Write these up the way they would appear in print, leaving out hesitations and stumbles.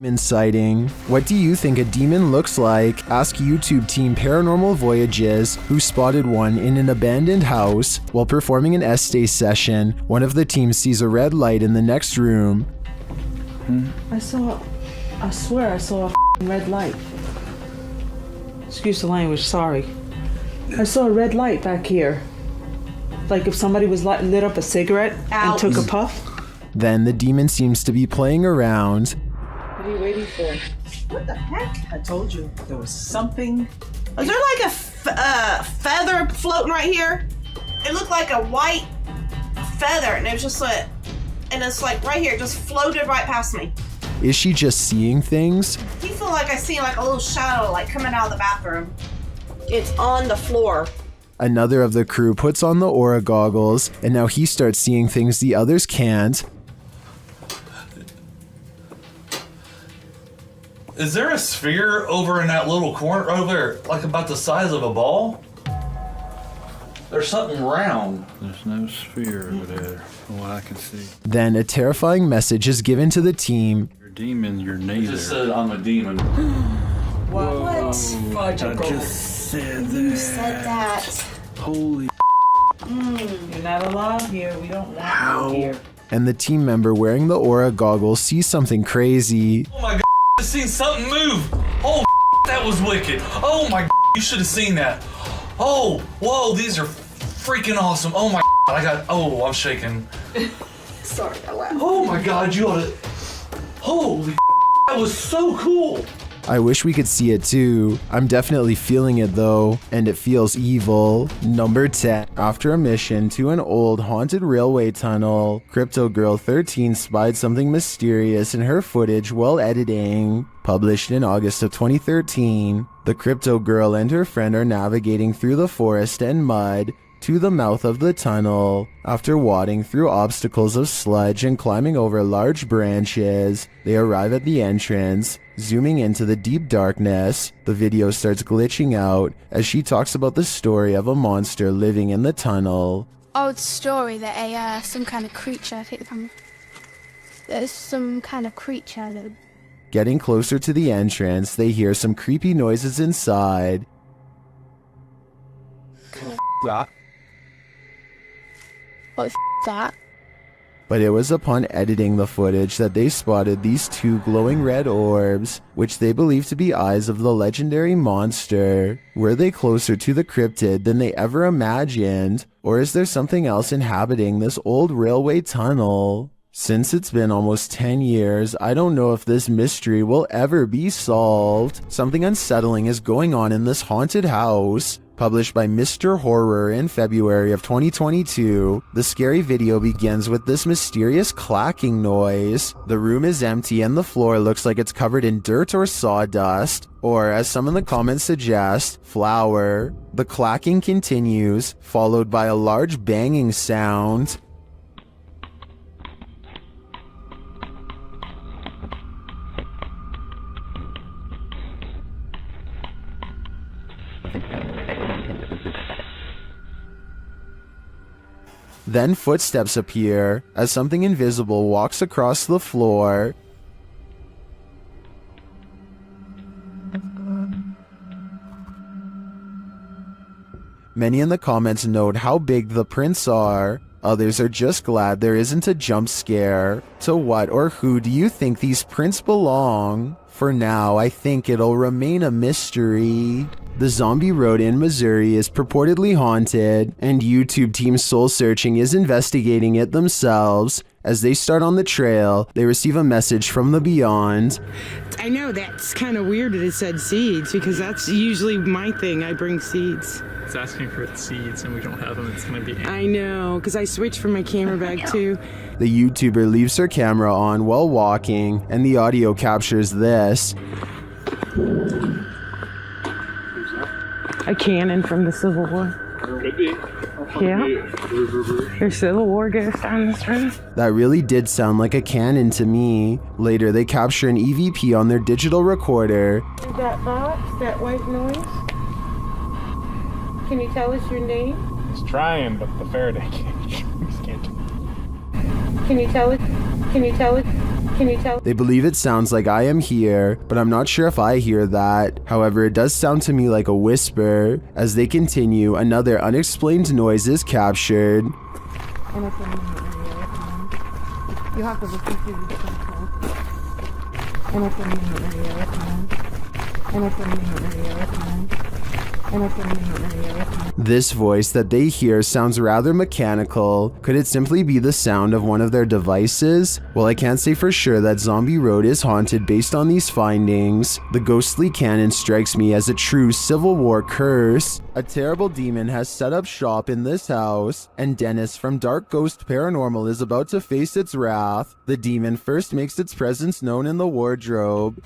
Demon sighting. What do you think a demon looks like? Ask YouTube team Paranormal Voyages, who spotted one in an abandoned house while performing an essay session. One of the team sees a red light in the next room. I swear I saw a red light. Excuse the language, sorry. I saw a red light back here. Like if somebody was lit up a cigarette and took a puff. Then the demon seems to be playing around. What are you waiting for? What the heck? I told you there was something. Was there like a feather floating right here? It looked like a white feather, and it was just like, and it's like right here, just floated right past me. Is she just seeing things? Do you feel like I see like a little shadow like coming out of the bathroom? It's on the floor. Another of the crew puts on the aura goggles, and now he starts seeing things the others can't. Is there a sphere over in that little corner over there, like about the size of a ball? There's something round. There's no sphere over there, from what I can see. Then a terrifying message is given to the team. You're a demon, you're It neither. just said I'm a demon. What? I just said that. You said that. Holy You're not allowed here. We don't want you here. And the team member wearing the aura goggles sees something crazy. Oh my God, I seen something move. Oh, that was wicked. Oh my God, you should have seen that. Oh, whoa, these are freaking awesome. Oh my God, I'm shaking. Sorry, I laughed. Oh my God, you ought to, holy that was so cool. I wish we could see it too. I'm definitely feeling it though, and it feels evil. Number 10. After a mission to an old haunted railway tunnel, Crypto Girl 13 spied something mysterious in her footage while editing. Published in August of 2013, the Crypto Girl and her friend are navigating through the forest and mud to the mouth of the tunnel. After wading through obstacles of sludge and climbing over large branches, they arrive at the entrance. Zooming into the deep darkness, the video starts glitching out as she talks about the story of a monster living in the tunnel. Old story that some kind of creature, I think there's some kind of creature that... Getting closer to the entrance, they hear some creepy noises inside. What the that? But it was upon editing the footage that they spotted these two glowing red orbs, which they believe to be eyes of the legendary monster. Were they closer to the cryptid than they ever imagined? Or is there something else inhabiting this old railway tunnel? Since it's been almost 10 years, I don't know if this mystery will ever be solved. Something unsettling is going on in this haunted house. Published by Mr. Horror in February of 2022, the scary video begins with this mysterious clacking noise. The room is empty and the floor looks like it's covered in dirt or sawdust, or as some in the comments suggest, flour. The clacking continues, followed by a large banging sound. Then footsteps appear as something invisible walks across the floor. Many in the comments note how big the prints are. Others are just glad there isn't a jump scare. To what or who do you think these prints belong? For now, I think it'll remain a mystery. The zombie road in Missouri is purportedly haunted, and YouTube Team Soul Searching is investigating it themselves. As they start on the trail, they receive a message from the beyond. I know that's kind of weird that it said seeds, because that's usually my thing. I bring seeds. It's asking for the seeds and we don't have them. It's going to be... I know, because I switched from my camera bag too. The YouTuber leaves her camera on while walking, and the audio captures this. A cannon from the Civil War. Could be. Yeah. There's Civil War ghosts on this room. That really did sound like a cannon to me. Later, they capture an EVP on their digital recorder. That box, that white noise. Can you tell us your name? He's trying, but the Faraday can't. Can you tell us? Can you tell us? Can you tell? They believe it sounds like I am here, but I'm not sure if I hear that. However, it does sound to me like a whisper. As they continue, another unexplained noise is captured. You have to listen to these This voice that they hear sounds rather mechanical. Could it simply be the sound of one of their devices? Well, I can't say for sure that Zombie Road is haunted based on these findings. The ghostly canon strikes me as a true Civil War curse. A terrible demon has set up shop in this house, and Dennis from Dark Ghost Paranormal is about to face its wrath. The demon first makes its presence known in the wardrobe.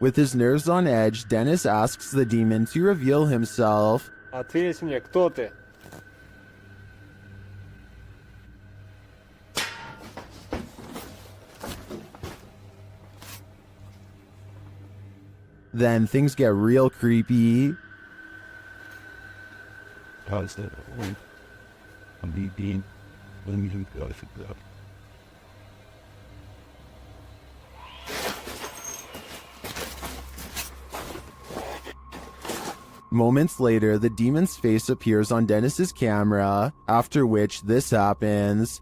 With his nerves on edge, Dennis asks the demon to reveal himself. Then things get real creepy. Moments later, the demon's face appears on Dennis's camera, after which this happens.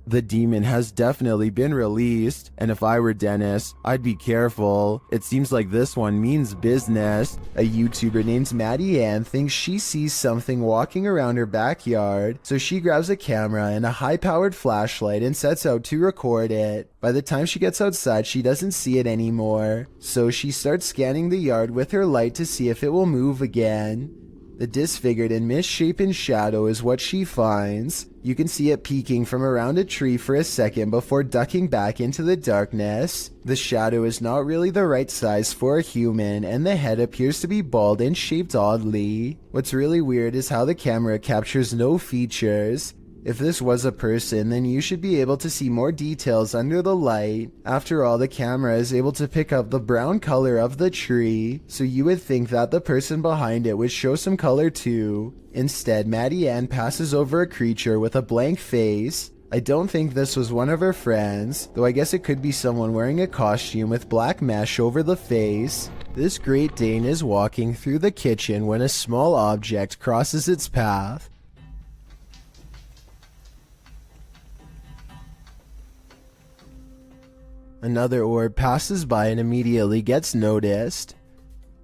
The demon has definitely been released, and if I were Dennis, I'd be careful. It seems like this one means business. A YouTuber named Maddie Ann thinks she sees something walking around her backyard, so she grabs a camera and a high-powered flashlight and sets out to record it. By the time she gets outside, she doesn't see it anymore, so she starts scanning the yard with her light to see if it will move again. The disfigured and misshapen shadow is what she finds. You can see it peeking from around a tree for a second before ducking back into the darkness. The shadow is not really the right size for a human, and the head appears to be bald and shaped oddly. What's really weird is how the camera captures no features. If this was a person, then you should be able to see more details under the light. After all, the camera is able to pick up the brown color of the tree, so you would think that the person behind it would show some color too. Instead, Maddie Ann passes over a creature with a blank face. I don't think this was one of her friends, though I guess it could be someone wearing a costume with black mesh over the face. This Great Dane is walking through the kitchen when a small object crosses its path. Another orb passes by and immediately gets noticed.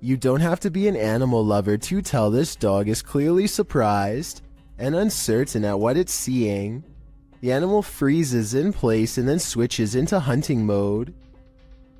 You don't have to be an animal lover to tell this dog is clearly surprised and uncertain at what it's seeing. The animal freezes in place and then switches into hunting mode,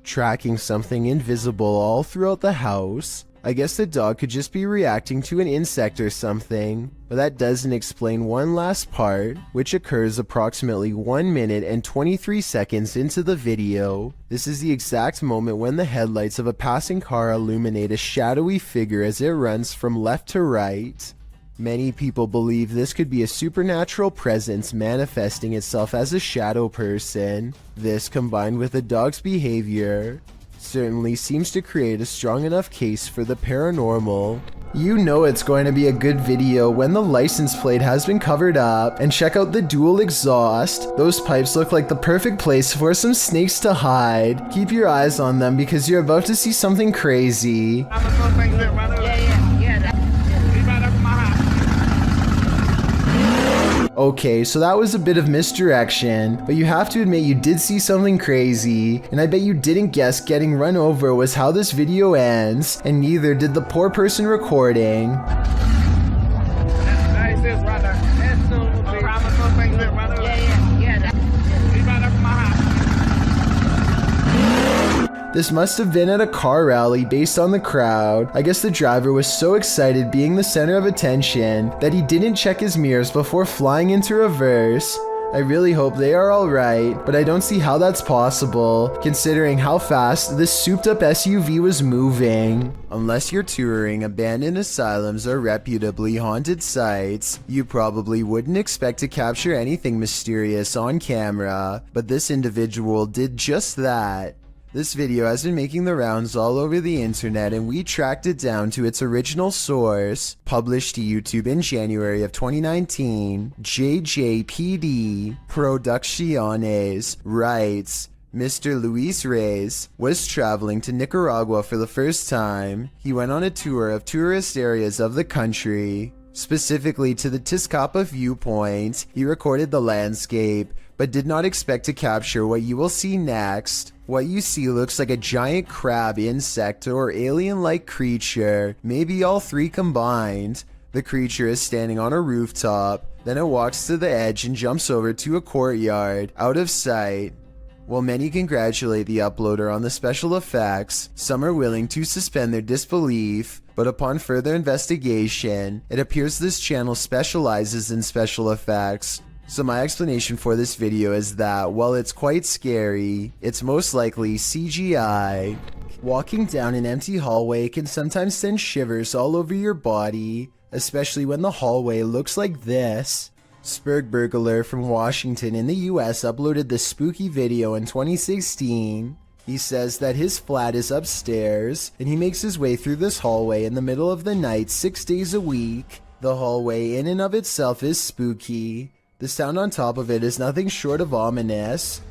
tracking something invisible all throughout the house. I guess the dog could just be reacting to an insect or something, but that doesn't explain one last part, which occurs approximately 1 minute and 23 seconds into the video. This is the exact moment when the headlights of a passing car illuminate a shadowy figure as it runs from left to right. Many people believe this could be a supernatural presence manifesting itself as a shadow person. This, combined with the dog's behavior, certainly seems to create a strong enough case for the paranormal. You know it's going to be a good video when the license plate has been covered up, and check out the dual exhaust. Those pipes look like the perfect place for some snakes to hide. Keep your eyes on them because you're about to see something crazy. Okay, so that was a bit of misdirection, but you have to admit you did see something crazy, and I bet you didn't guess getting run over was how this video ends, and neither did the poor person recording. This must have been at a car rally based on the crowd. I guess the driver was so excited being the center of attention that he didn't check his mirrors before flying into reverse. I really hope they are alright, but I don't see how that's possible, considering how fast this souped up SUV was moving. Unless you're touring abandoned asylums or reputably haunted sites, you probably wouldn't expect to capture anything mysterious on camera, but this individual did just that. This video has been making the rounds all over the internet, and we tracked it down to its original source. Published to YouTube in January of 2019, JJPD Producciones writes, Mr. Luis Reyes was traveling to Nicaragua for the first time. He went on a tour of tourist areas of the country, specifically to the Tizcapa viewpoint. He recorded the landscape, but did not expect to capture what you will see next. What you see looks like a giant crab, insect, or alien-like creature, maybe all three combined. The creature is standing on a rooftop, then it walks to the edge and jumps over to a courtyard, out of sight. While many congratulate the uploader on the special effects, some are willing to suspend their disbelief, but upon further investigation, it appears this channel specializes in special effects. So my explanation for this video is that while it's quite scary, it's most likely CGI. Walking down an empty hallway can sometimes send shivers all over your body, especially when the hallway looks like this. Spurgburglar from Washington in the US uploaded this spooky video in 2016. He says that his flat is upstairs, and he makes his way through this hallway in the middle of the night 6 days a week. The hallway in and of itself is spooky. The sound on top of it is nothing short of ominous.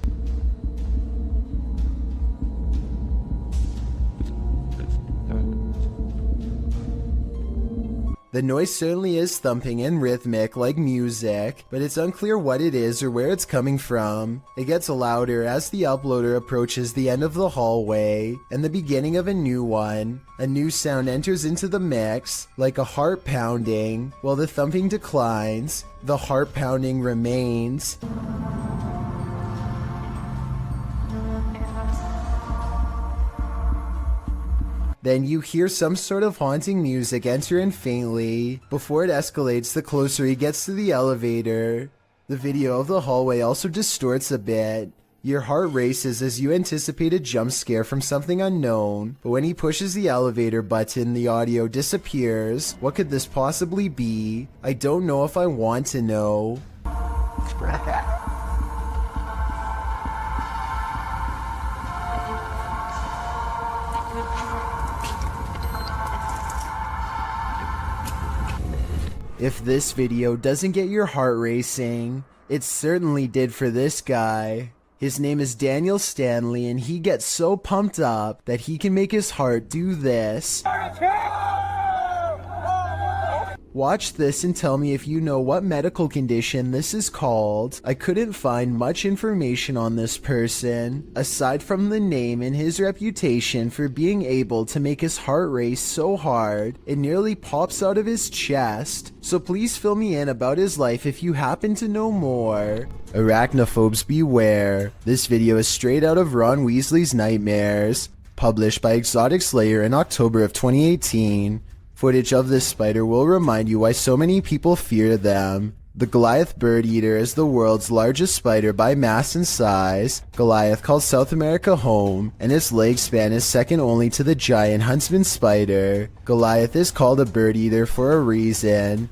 The noise certainly is thumping and rhythmic like music, but it's unclear what it is or where it's coming from. It gets louder as the uploader approaches the end of the hallway and the beginning of a new one. A new sound enters into the mix, like a heart pounding. While the thumping declines, the heart pounding remains. Then you hear some sort of haunting music enter in faintly, before it escalates the closer he gets to the elevator. The video of the hallway also distorts a bit. Your heart races as you anticipate a jump scare from something unknown, but when he pushes the elevator button, the audio disappears. What could this possibly be? I don't know if I want to know. If this video doesn't get your heart racing, it certainly did for this guy. His name is Daniel Stanley, and he gets so pumped up that he can make his heart do this. Watch this and tell me if you know what medical condition this is called. I couldn't find much information on this person, aside from the name and his reputation for being able to make his heart race so hard, it nearly pops out of his chest. So please fill me in about his life if you happen to know more. Arachnophobes beware. This video is straight out of Ron Weasley's Nightmares, published by Exotic Slayer in October of 2018. Footage of this spider will remind you why so many people fear them. The Goliath bird eater is the world's largest spider by mass and size. Goliath calls South America home, and its leg span is second only to the giant huntsman spider. Goliath is called a bird eater for a reason.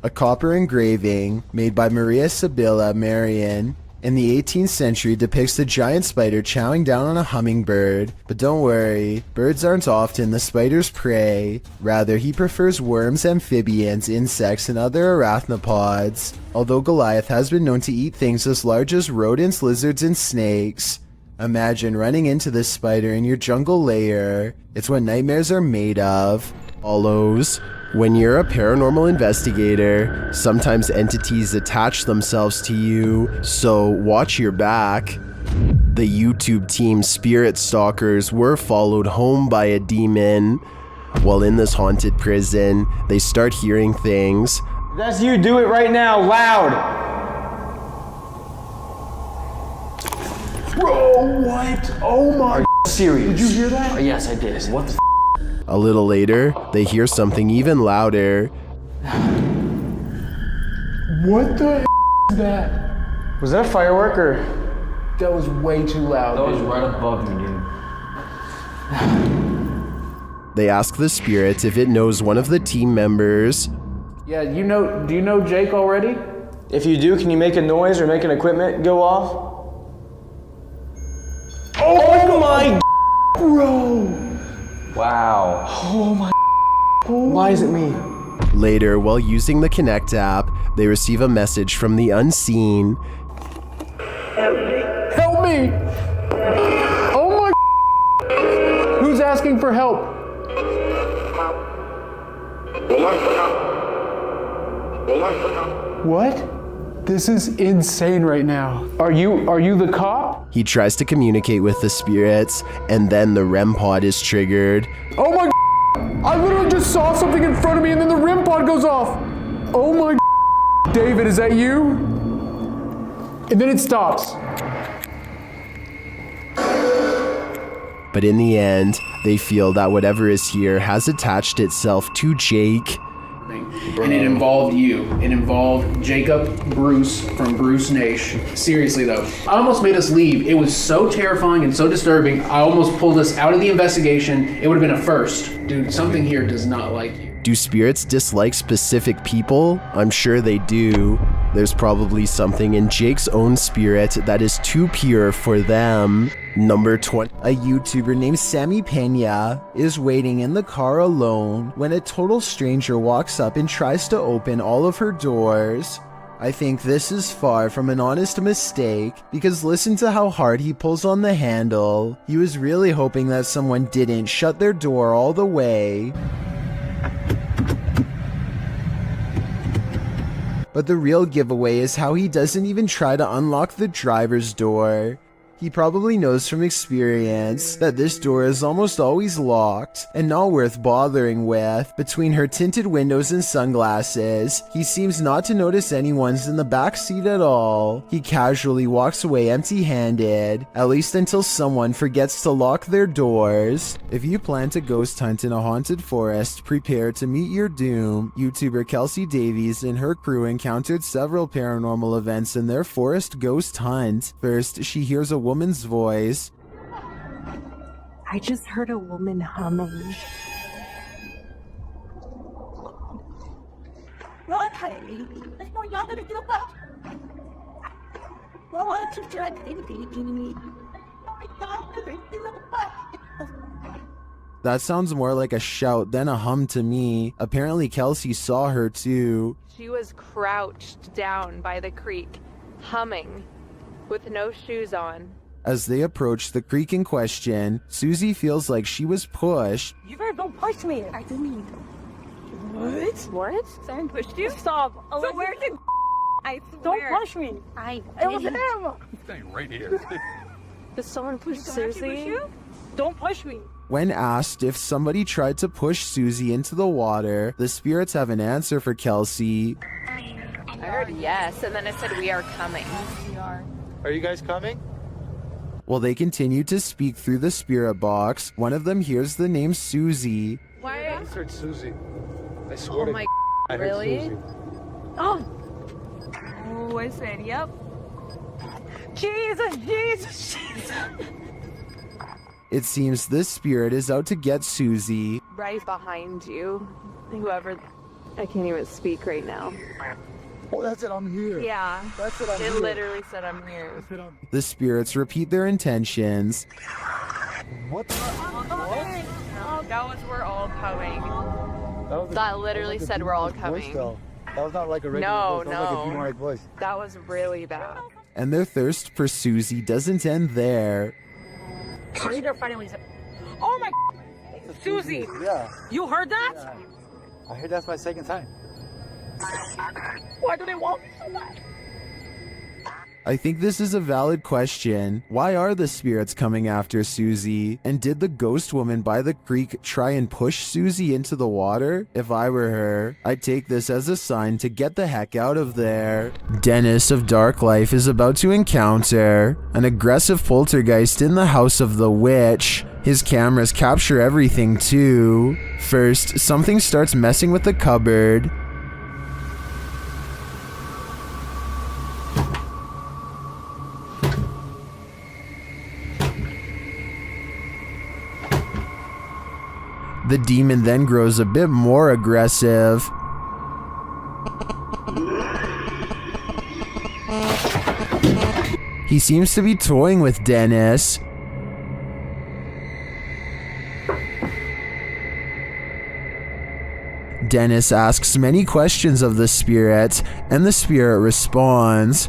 A copper engraving, made by Maria Sibylla Marian, in the 18th century depicts the giant spider chowing down on a hummingbird. But don't worry, birds aren't often the spider's prey. Rather, he prefers worms, amphibians, insects, and other arachnopods. Although Goliath has been known to eat things as large as rodents, lizards, and snakes. Imagine running into this spider in your jungle lair. It's what nightmares are made of. Follows. When you're a paranormal investigator, sometimes entities attach themselves to you, so watch your back. The YouTube team Spirit Stalkers were followed home by a demon. While in this haunted prison, they start hearing things. That's you, do it right now, loud! Bro, what? Oh my... Are you serious? Did you hear that? Oh, yes, I did. What the A little later, they hear something even louder. What the is that? Was that a firework or? That was way too loud. That was right above me, dude. They ask the spirit if it knows one of the team members. Yeah, do you know Jake already? If you do, can you make a noise or make an equipment go off? Oh my Bro! Wow. Oh my. Why is it me? Later, while using the Connect app, they receive a message from the unseen. Help me! Oh my. Who's asking for help? What? This is insane right now. Are you the cop? He tries to communicate with the spirits, and then the REM pod is triggered. Oh my. I literally just saw something in front of me and then the REM pod goes off. Oh my. David, is that you? And then it stops. But in the end, they feel that whatever is here has attached itself to Jake. And it involved you. It involved Jacob Bruce from Bruce Nation. Seriously though, I almost made us leave. It was so terrifying and so disturbing. I almost pulled us out of the investigation. It would have been a first. Dude, something here does not like you. Do spirits dislike specific people? I'm sure they do. There's probably something in Jake's own spirit that is too pure for them. Number 20. A YouTuber named Sammy Pena is waiting in the car alone when a total stranger walks up and tries to open all of her doors. I think this is far from an honest mistake, because listen to how hard he pulls on the handle. He was really hoping that someone didn't shut their door all the way. But the real giveaway is how he doesn't even try to unlock the driver's door. He probably knows from experience that this door is almost always locked and not worth bothering with. Between her tinted windows and sunglasses, he seems not to notice anyone's in the back seat at all. He casually walks away empty-handed, at least until someone forgets to lock their doors. If you plan to ghost hunt in a haunted forest, prepare to meet your doom. YouTuber Kelsey Davies and her crew encountered several paranormal events in their forest ghost hunt. First, she hears a woman's voice. I just heard a woman humming. That sounds more like a shout than a hum to me. Apparently Kelsey saw her too. She was crouched down by the creek, humming, with no shoes on. As they approach the creek in question, Susie feels like she was pushed. You better don't push me. I didn't. What? What? Someone pushed you? Stop. So where did I swear. Don't push me. It was him. He's staying right here. Did someone push Susie? Push you? Don't push me. When asked if somebody tried to push Susie into the water, the spirits have an answer for Kelsey. I heard yes, and then it said we are coming. We are. Are you guys coming? While they continue to speak through the spirit box, one of them hears the name Susie. Why? I just heard Susie. I swear Oh my I heard really? Susie. Oh, I said, yep. Jesus, Jesus, Jesus. It seems this spirit is out to get Susie. Right behind you. Whoever. I can't even speak right now. Oh, that's it. I'm here. Yeah. That's it. I'm It here. literally said I'm here. That's it. The spirits repeat their intentions. What? That was we're all coming. That, That literally said we're all coming. That was not like a regular No, voice. That was like a no. demonic voice. That was really bad. And their thirst for Susie doesn't end there. They're fighting when he said, oh my Susie. Yeah. You heard that? Yeah. I heard that's my second time. Why do they want me so much? I think this is a valid question. Why are the spirits coming after Susie? And did the ghost woman by the creek try and push Susie into the water? If I were her, I'd take this as a sign to get the heck out of there. Dennis of Dark Life is about to encounter an aggressive poltergeist in the house of the witch. His cameras capture everything too. First, something starts messing with the cupboard. The demon then grows a bit more aggressive. He seems to be toying with Dennis. Dennis asks many questions of the spirit, and the spirit responds.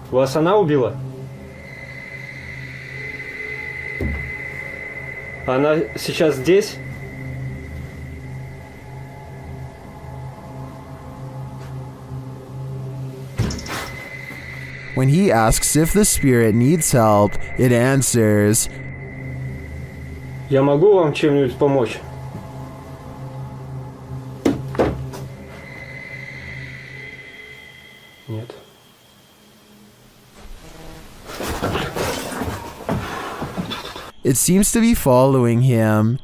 Вас она убила? Она сейчас здесь? When he asks if the spirit needs help, it answers, Я могу вам чем-нибудь помочь? Нет. It seems to be following him.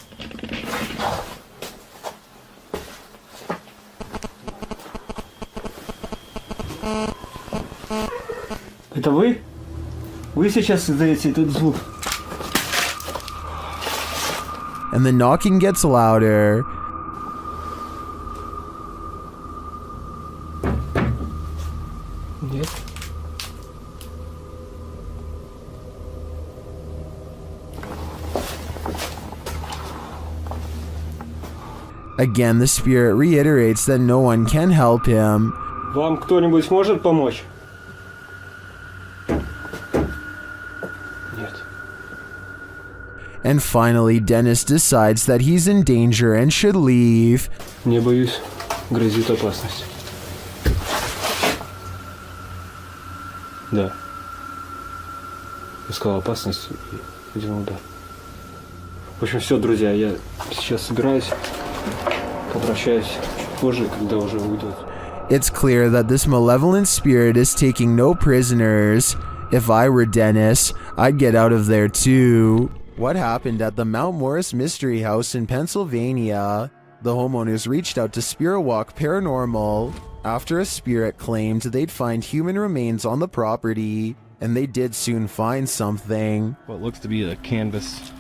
Это вы? Вы сейчас издаете этот звук? And the knocking gets louder. Нет. Again, the spirit reiterates that no one can help him. Вам кто-нибудь может помочь? Нет. And finally, Dennis decides that he's in danger and should leave. Не боюсь, грозит опасность. Да. Искал опасность и делал да. В общем, все, друзья, я сейчас собираюсь, попрощаюсь чуть позже, когда уже уйдут. It's clear that this malevolent spirit is taking no prisoners. If I were Dennis, I'd get out of there too. What happened at the Mount Morris Mystery House in Pennsylvania? The homeowners reached out to Spirit Walk Paranormal after a spirit claimed they'd find human remains on the property, and they did soon find something. What looks to be a canvas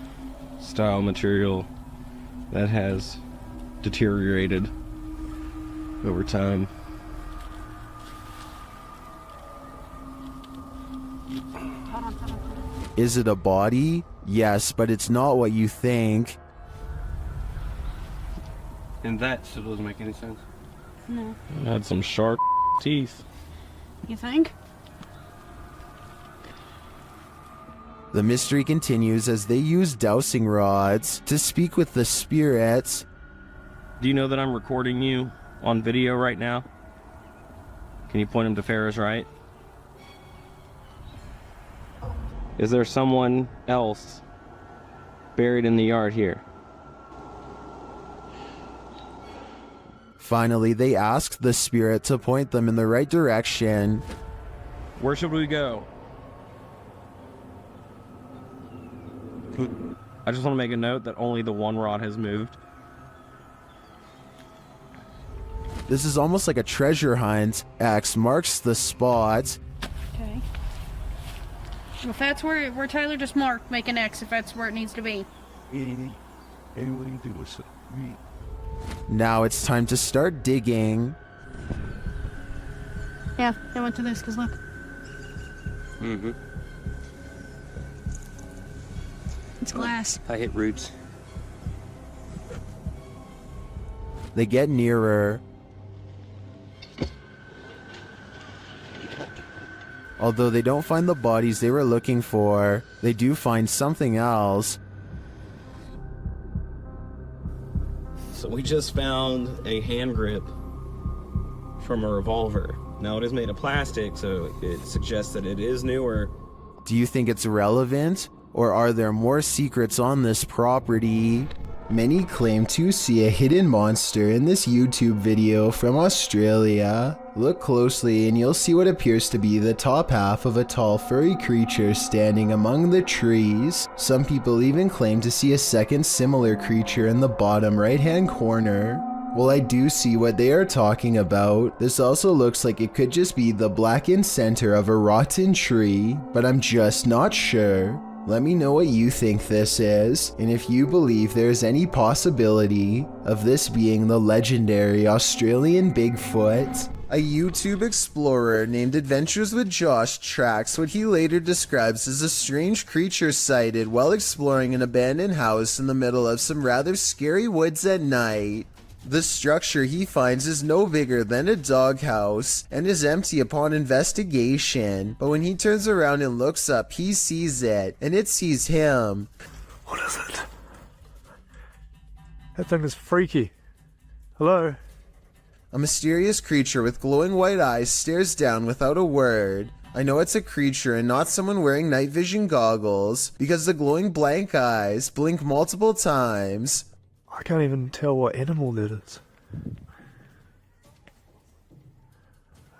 style material that has deteriorated over time. Is it a body? Yes, but it's not what you think. And that still doesn't make any sense. No. It had some sharp teeth. You think? The mystery continues as they use dowsing rods to speak with the spirits. Do you know that I'm recording you on video right now? Can you point him to Ferris, right? Is there someone else buried in the yard here? Finally, they ask the spirit to point them in the right direction. Where should we go? I just want to make a note that only the one rod has moved. This is almost like a treasure hunt. X marks the spot. Okay. Well, if that's where Tyler just marked, make an X if that's where it needs to be. Now it's time to start digging. Yeah, I went to this because look. Mm-hmm. It's glass. I hit roots. They get nearer. Although they don't find the bodies they were looking for, they do find something else. So we just found a hand grip from a revolver. Now it is made of plastic, so it suggests that it is newer. Do you think it's relevant? Or are there more secrets on this property? Many claim to see a hidden monster in this YouTube video from Australia. Look closely and you'll see what appears to be the top half of a tall furry creature standing among the trees. Some people even claim to see a second similar creature in the bottom right hand corner. Well, I do see what they are talking about. This also looks like it could just be the blackened center of a rotten tree, but I'm just not sure. Let me know what you think this is, and if you believe there's any possibility of this being the legendary Australian Bigfoot. A YouTube explorer named Adventures with Josh tracks what he later describes as a strange creature sighted while exploring an abandoned house in the middle of some rather scary woods at night. The structure he finds is no bigger than a doghouse and is empty upon investigation, but when he turns around and looks up, he sees it, and it sees him. What is it? That thing is freaky. Hello? A mysterious creature with glowing white eyes stares down without a word. I know it's a creature and not someone wearing night vision goggles, because the glowing blank eyes blink multiple times. I can't even tell what animal that is.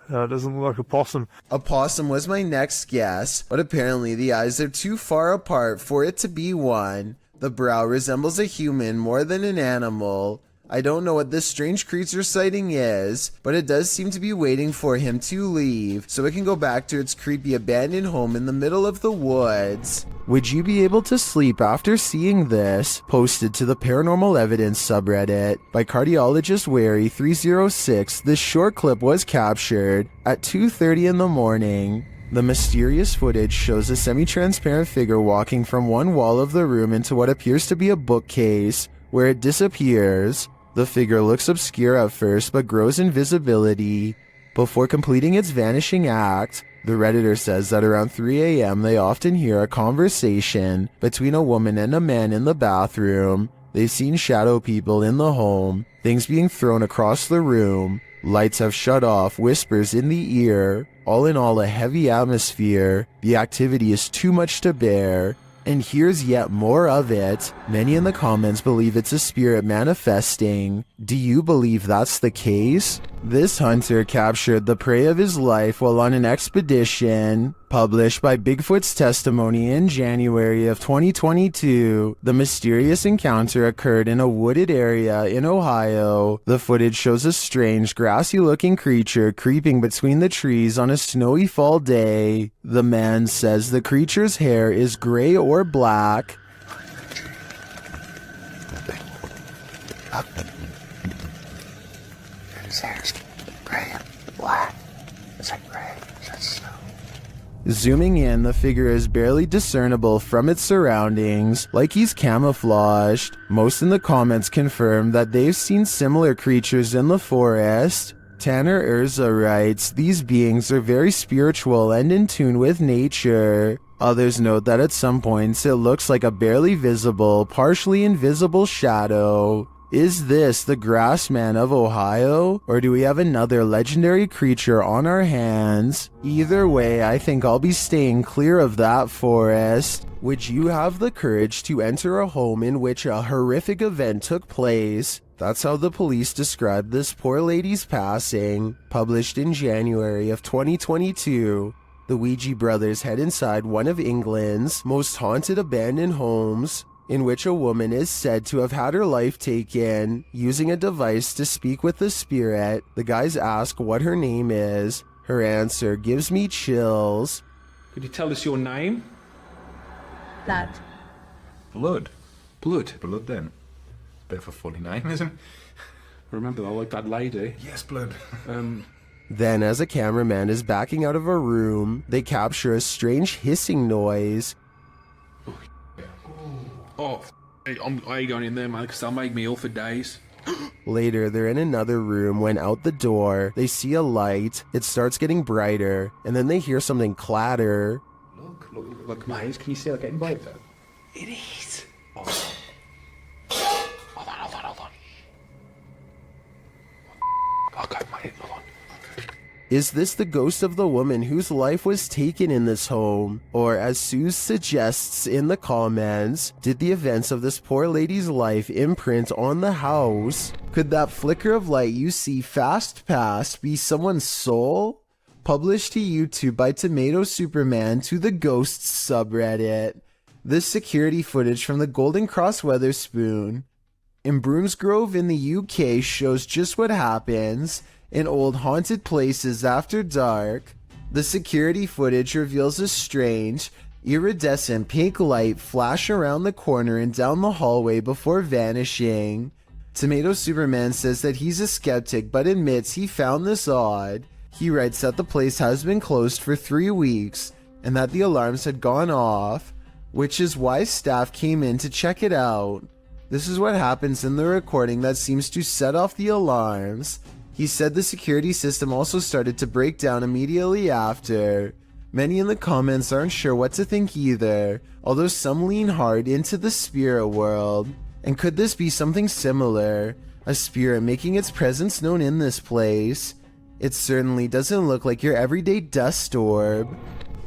No, it doesn't look like a possum. A possum was my next guess, but apparently the eyes are too far apart for it to be one. The brow resembles a human more than an animal. I don't know what this strange creature sighting is, but it does seem to be waiting for him to leave, so it can go back to its creepy abandoned home in the middle of the woods. Would you be able to sleep after seeing this? Posted to the Paranormal Evidence subreddit by cardiologist Wary 306, this short clip was captured at 2:30 in the morning. The mysterious footage shows a semi-transparent figure walking from one wall of the room into what appears to be a bookcase, where it disappears. The figure looks obscure at first but grows in visibility before completing its vanishing act. The Redditor says that around 3 a.m. they often hear a conversation between a woman and a man in the bathroom. They've seen shadow people in the home, things being thrown across the room, lights have shut off, whispers in the ear. All in all, a heavy atmosphere. The activity is too much to bear. And here's yet more of it. Many in the comments believe it's a spirit manifesting. Do you believe that's the case? This hunter captured the prey of his life while on an expedition. Published by Bigfoot's Testimony in January of 2022, the mysterious encounter occurred in a wooded area in Ohio. The footage shows a strange, grassy-looking creature creeping between the trees on a snowy fall day. The man says the creature's hair is gray or black. His hair's gray and black. It's like gray. That's snow. Zooming in, the figure is barely discernible from its surroundings, like he's camouflaged. Most in the comments confirm that they've seen similar creatures in the forest. Tanner Urza writes, these beings are very spiritual and in tune with nature. Others note that at some points it looks like a barely visible, partially invisible shadow. Is this the Grassman of Ohio, or do we have another legendary creature on our hands? Either way, I think I'll be staying clear of that forest. Would you have the courage to enter a home in which a horrific event took place? That's how the police described this poor lady's passing. Published in January of 2022. The Ouija brothers head inside one of England's most haunted abandoned homes, in which a woman is said to have had her life taken using a device to speak with the spirit. The guys ask what her name is. Her answer gives me chills. Could you tell us your name? Blood. Blood? Blood? Blood then. Bit of a funny name, isn't it? Remember, I like that lady. Yes, Blood. Then, as a cameraman is backing out of a room, they capture a strange hissing noise. Oh, I ain't going in there, mate, because they'll make me ill for days. Later, they're in another room when out the door, they see a light. It starts getting brighter, and then they hear something clatter. Look, mate, can you see it getting brighter? It is. Oh. Hold on. Okay, mate, hold on. Is this the ghost of the woman whose life was taken in this home? Or, as Sue suggests in the comments, did the events of this poor lady's life imprint on the house? Could that flicker of light you see fast past be someone's soul? Published to YouTube by Tomato Superman to the Ghosts subreddit. This security footage from the Golden Cross Weatherspoon in Broomsgrove in the UK shows just what happens in old haunted places after dark. The security footage reveals a strange, Iridescent pink light flash around the corner and down the hallway before vanishing. Tomato Superman says that he's a skeptic but admits he found this odd. He writes that the place has been closed for 3 weeks and that the alarms had gone off, which is why staff came in to check it out. This is what happens in the recording that seems to set off the alarms. He said the security system also started to break down immediately after. Many in the comments aren't sure what to think either, although some lean hard into the spirit world. And could this be something similar? A spirit making its presence known in this place? It certainly doesn't look like your everyday dust orb.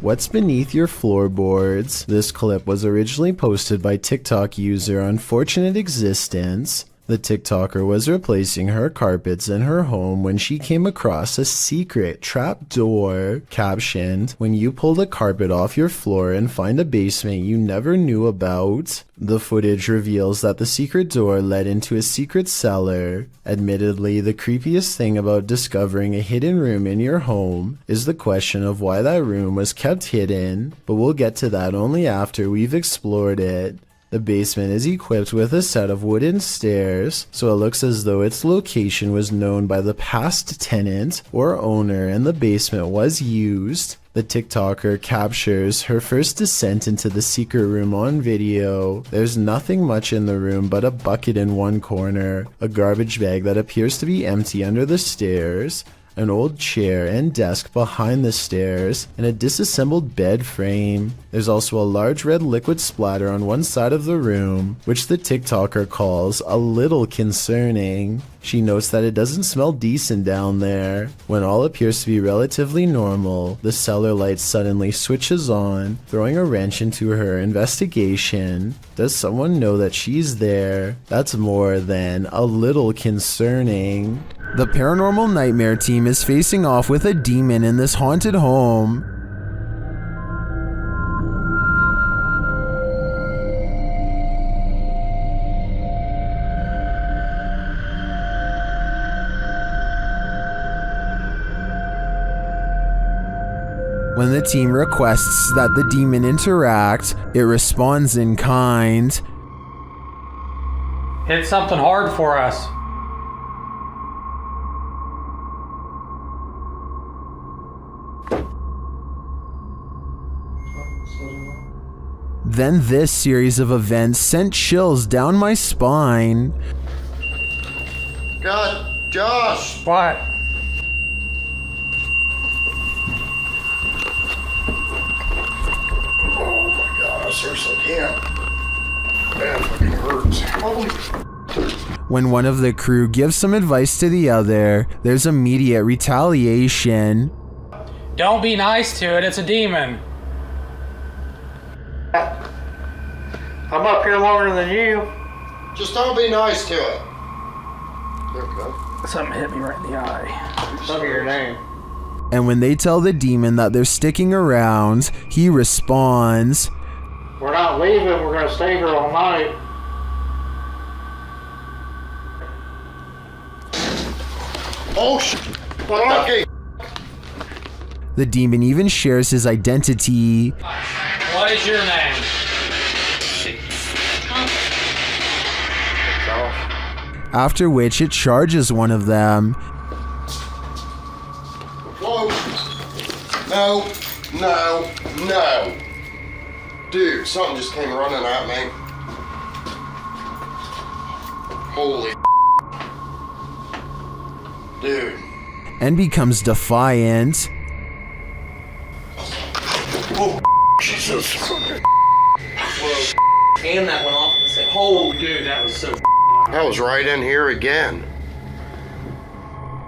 What's beneath your floorboards? This clip was originally posted by TikTok user Unfortunate Existence. The TikToker was replacing her carpets in her home when she came across a secret trap door captioned, "When you pull the carpet off your floor and find a basement you never knew about." The footage reveals that the secret door led into a secret cellar. Admittedly, the creepiest thing about discovering a hidden room in your home is the question of why that room was kept hidden, but we'll get to that only after we've explored it. The basement is equipped with a set of wooden stairs, so it looks as though its location was known by the past tenant or owner and the basement was used. The TikToker captures her first descent into the secret room on video. There's nothing much in the room but a bucket in one corner, a garbage bag that appears to be empty under the stairs, an old chair and desk behind the stairs, and a disassembled bed frame. There's also a large red liquid splatter on one side of the room, which the TikToker calls a little concerning. She notes that it doesn't smell decent down there. When all appears to be relatively normal, the cellar light suddenly switches on, throwing a wrench into her investigation. Does someone know that she's there? That's more than a little concerning. The Paranormal Nightmare team is facing off with a demon in this haunted home. When the team requests that the demon interact, it responds in kind. Hit something hard for us. Then this series of events sent chills down my spine. God, Josh! What? Oh my God, I seriously can't. Man, fucking hurts. Holy. When one of the crew gives some advice to the other, there's immediate retaliation. Don't be nice to it, it's a demon. I'm up here longer than you. Just don't be nice to it. There we go. Something hit me right in the eye. Tell me your name. And when they tell the demon that they're sticking around, he responds, We're not leaving, we're gonna stay here all night. Oh shit! Okay. The demon even shares his identity. What is your name? After which it charges one of them. Whoa! No! No! No! Dude, something just came running at me. Holy dude. And becomes defiant. Whoa, Jesus. Whoa. And that went off at the same. Oh, dude, that was so. I was right in here again.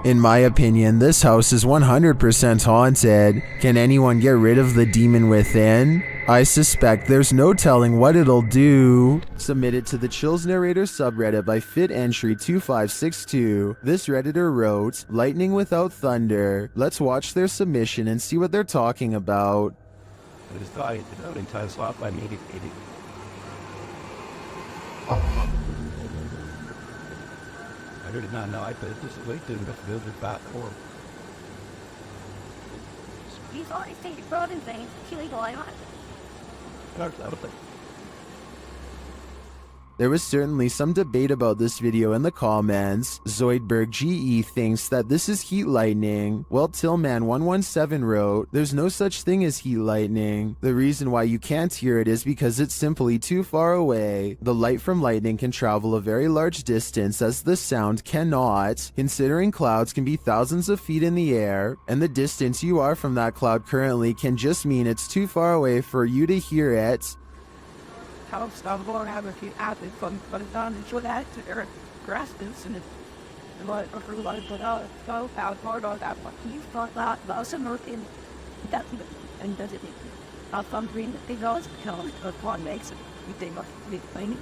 In my opinion, this house is 100% haunted. Can anyone get rid of the demon within? I suspect there's no telling what it'll do. Submitted to the Chills Narrator subreddit by FitEntry2562. This redditor wrote, "Lightning without thunder." Let's watch their submission and see what they're talking about. It is died without in time slot by meeting. I did not know. I put this away to the builder back or. He's already stated broad and things, illegal, I might. There was certainly some debate about this video in the comments. Zoidberg GE thinks that this is heat lightning, while Tillman117 wrote, there's no such thing as heat lightning. The reason why you can't hear it is because it's simply too far away. The light from lightning can travel a very large distance as the sound cannot, considering clouds can be thousands of feet in the air, and the distance you are from that cloud currently can just mean it's too far away for you to hear it. How some more have a few apples from but it's on the short that to their grasses and it's what for like but so out hard on that one. You thought that about some in that and does it not some green that they always tell one makes it you think must be playing.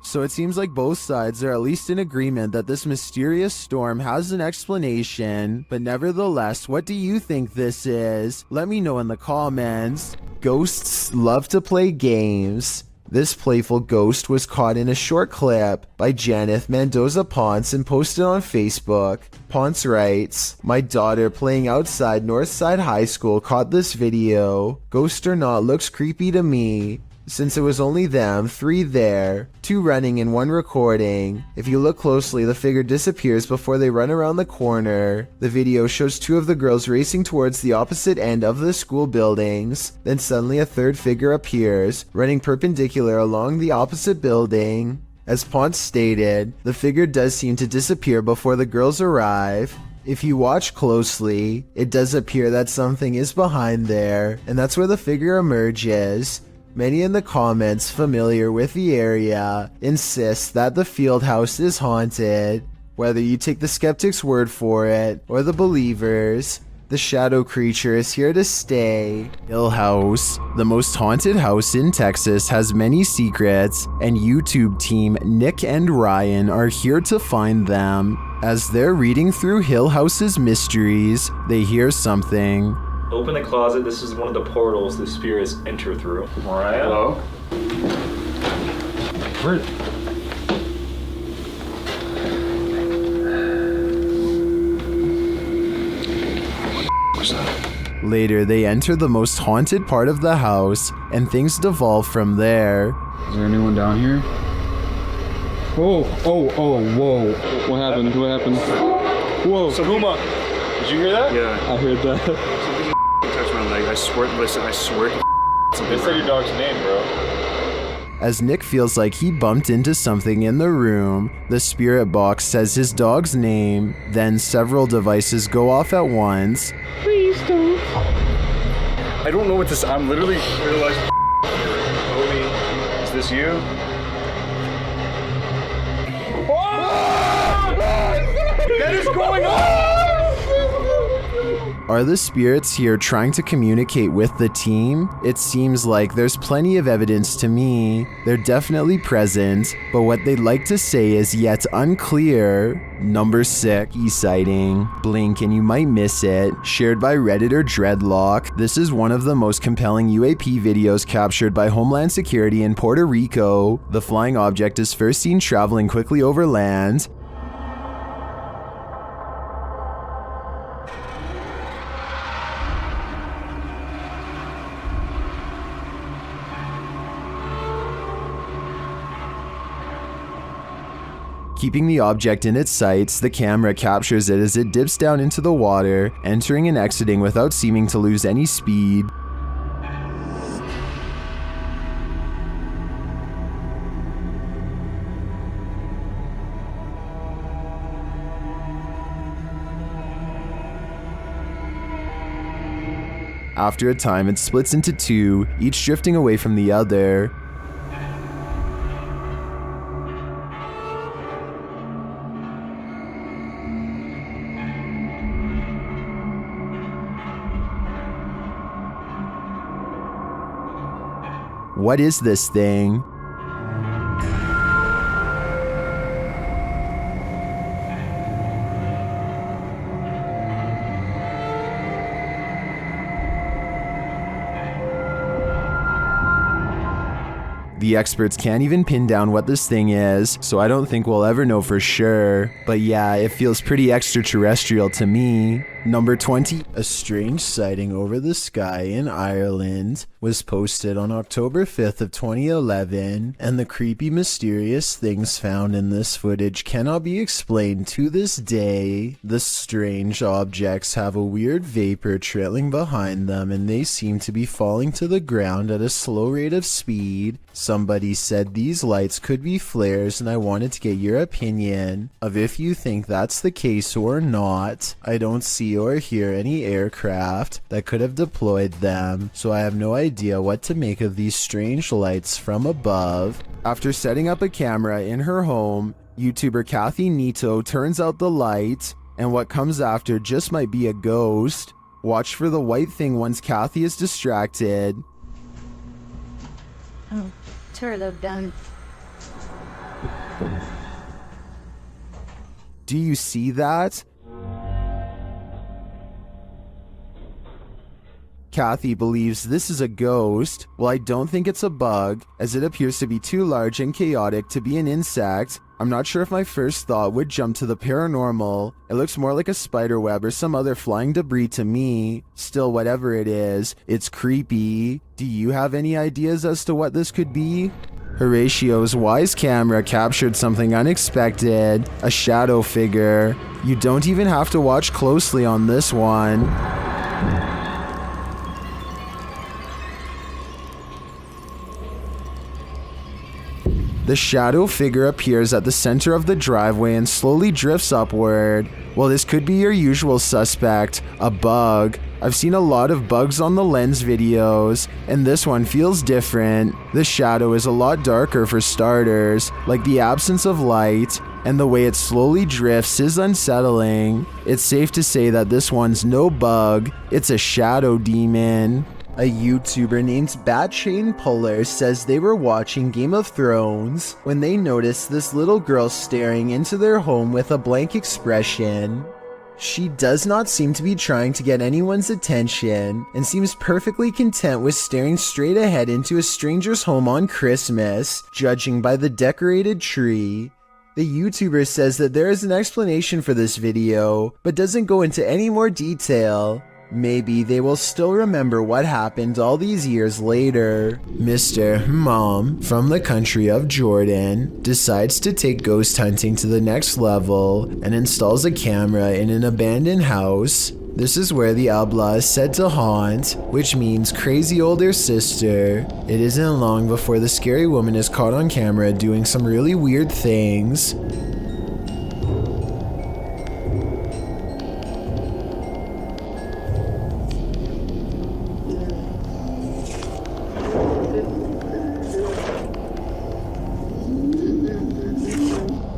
So it seems like both sides are at least in agreement that this mysterious storm has an explanation, but nevertheless, what do you think this is? Let me know in the comments. Ghosts love to play games. This playful ghost was caught in a short clip by Janeth Mendoza Ponce and posted on Facebook. Ponce writes, my daughter playing outside Northside High School caught this video. Ghost or not, looks creepy to me. Since it was only them, 3 there, 2 running and 1 recording. If you look closely, the figure disappears before they run around the corner. The video shows 2 of the girls racing towards the opposite end of the school buildings. Then suddenly a 3rd figure appears, running perpendicular along the opposite building. As Ponce stated, the figure does seem to disappear before the girls arrive. If you watch closely, it does appear that something is behind there, and that's where the figure emerges. Many in the comments familiar with the area insist that the field house is haunted. Whether you take the skeptic's word for it or the believers, the shadow creature is here to stay. Hill House, the most haunted house in Texas, has many secrets, and YouTube team Nick and Ryan are here to find them. As they're reading through Hill House's mysteries, they hear something. Open the closet. This is one of the portals the spirits enter through. Mariah? Hello? Where? Later, they enter the most haunted part of the house, and things devolve from there. Is there anyone down here? Whoa! Whoa! What happened? What happened? Whoa! Sahuma! Did you hear that? Yeah, I heard that. Touch my leg. I swear. Listen, I swear. They said your dog's name, bro. As Nick feels like he bumped into something in the room, the spirit box says his dog's name, then several devices go off at once. Please don't. I don't know what this. I'm literally realizing. Odie, is this you? What is going on? Are the spirits here trying to communicate with the team? It seems like there's plenty of evidence to me. They're definitely present, but what they'd like to say is yet unclear. Number 6, e-sighting. Blink and you might miss it. Shared by Redditor Dreadlock. This is one of the most compelling UAP videos captured by Homeland Security in Puerto Rico. The flying object is first seen traveling quickly over land. Keeping the object in its sights, the camera captures it as it dips down into the water, entering and exiting without seeming to lose any speed. After a time, it splits into 2, each drifting away from the other. What is this thing? The experts can't even pin down what this thing is, so I don't think we'll ever know for sure. But yeah, it feels pretty extraterrestrial to me. Number 20. A strange sighting over the sky in Ireland was posted on October 5th of 2011, and the creepy, mysterious things found in this footage cannot be explained to this day. The strange objects have a weird vapor trailing behind them, and they seem to be falling to the ground at a slow rate of speed. Somebody said these lights could be flares, and I wanted to get your opinion of if you think that's the case or not. I don't see or hear any aircraft that could have deployed them, so I have no idea what to make of these strange lights from above. After setting up a camera in her home, YouTuber Kathy Nito turns out the light, and what comes after just might be a ghost. Watch for the white thing once Kathy is distracted. Oh, turn them down. Do you see that? Kathy believes this is a ghost. Well, I don't think it's a bug, as it appears to be too large and chaotic to be an insect. I'm not sure if my first thought would jump to the paranormal. It looks more like a spider web or some other flying debris to me. Still, whatever it is, it's creepy. Do you have any ideas as to what this could be? Horatio's wise camera captured something unexpected, a shadow figure. You don't even have to watch closely on this one. The shadow figure appears at the center of the driveway and slowly drifts upward. Well, this could be your usual suspect, a bug. I've seen a lot of bugs on the lens videos, and this one feels different. The shadow is a lot darker for starters, like the absence of light, and the way it slowly drifts is unsettling. It's safe to say that this one's no bug, it's a shadow demon. A YouTuber named Batchain Puller says they were watching Game of Thrones when they noticed this little girl staring into their home with a blank expression. She does not seem to be trying to get anyone's attention and seems perfectly content with staring straight ahead into a stranger's home on Christmas, judging by the decorated tree. The YouTuber says that there is an explanation for this video, but doesn't go into any more detail. Maybe they will still remember what happened all these years later. Mr. Mom from the country of Jordan decides to take ghost hunting to the next level and installs a camera in an abandoned house. This is where the Abla is said to haunt, which means crazy older sister. It isn't long before the scary woman is caught on camera doing some really weird things.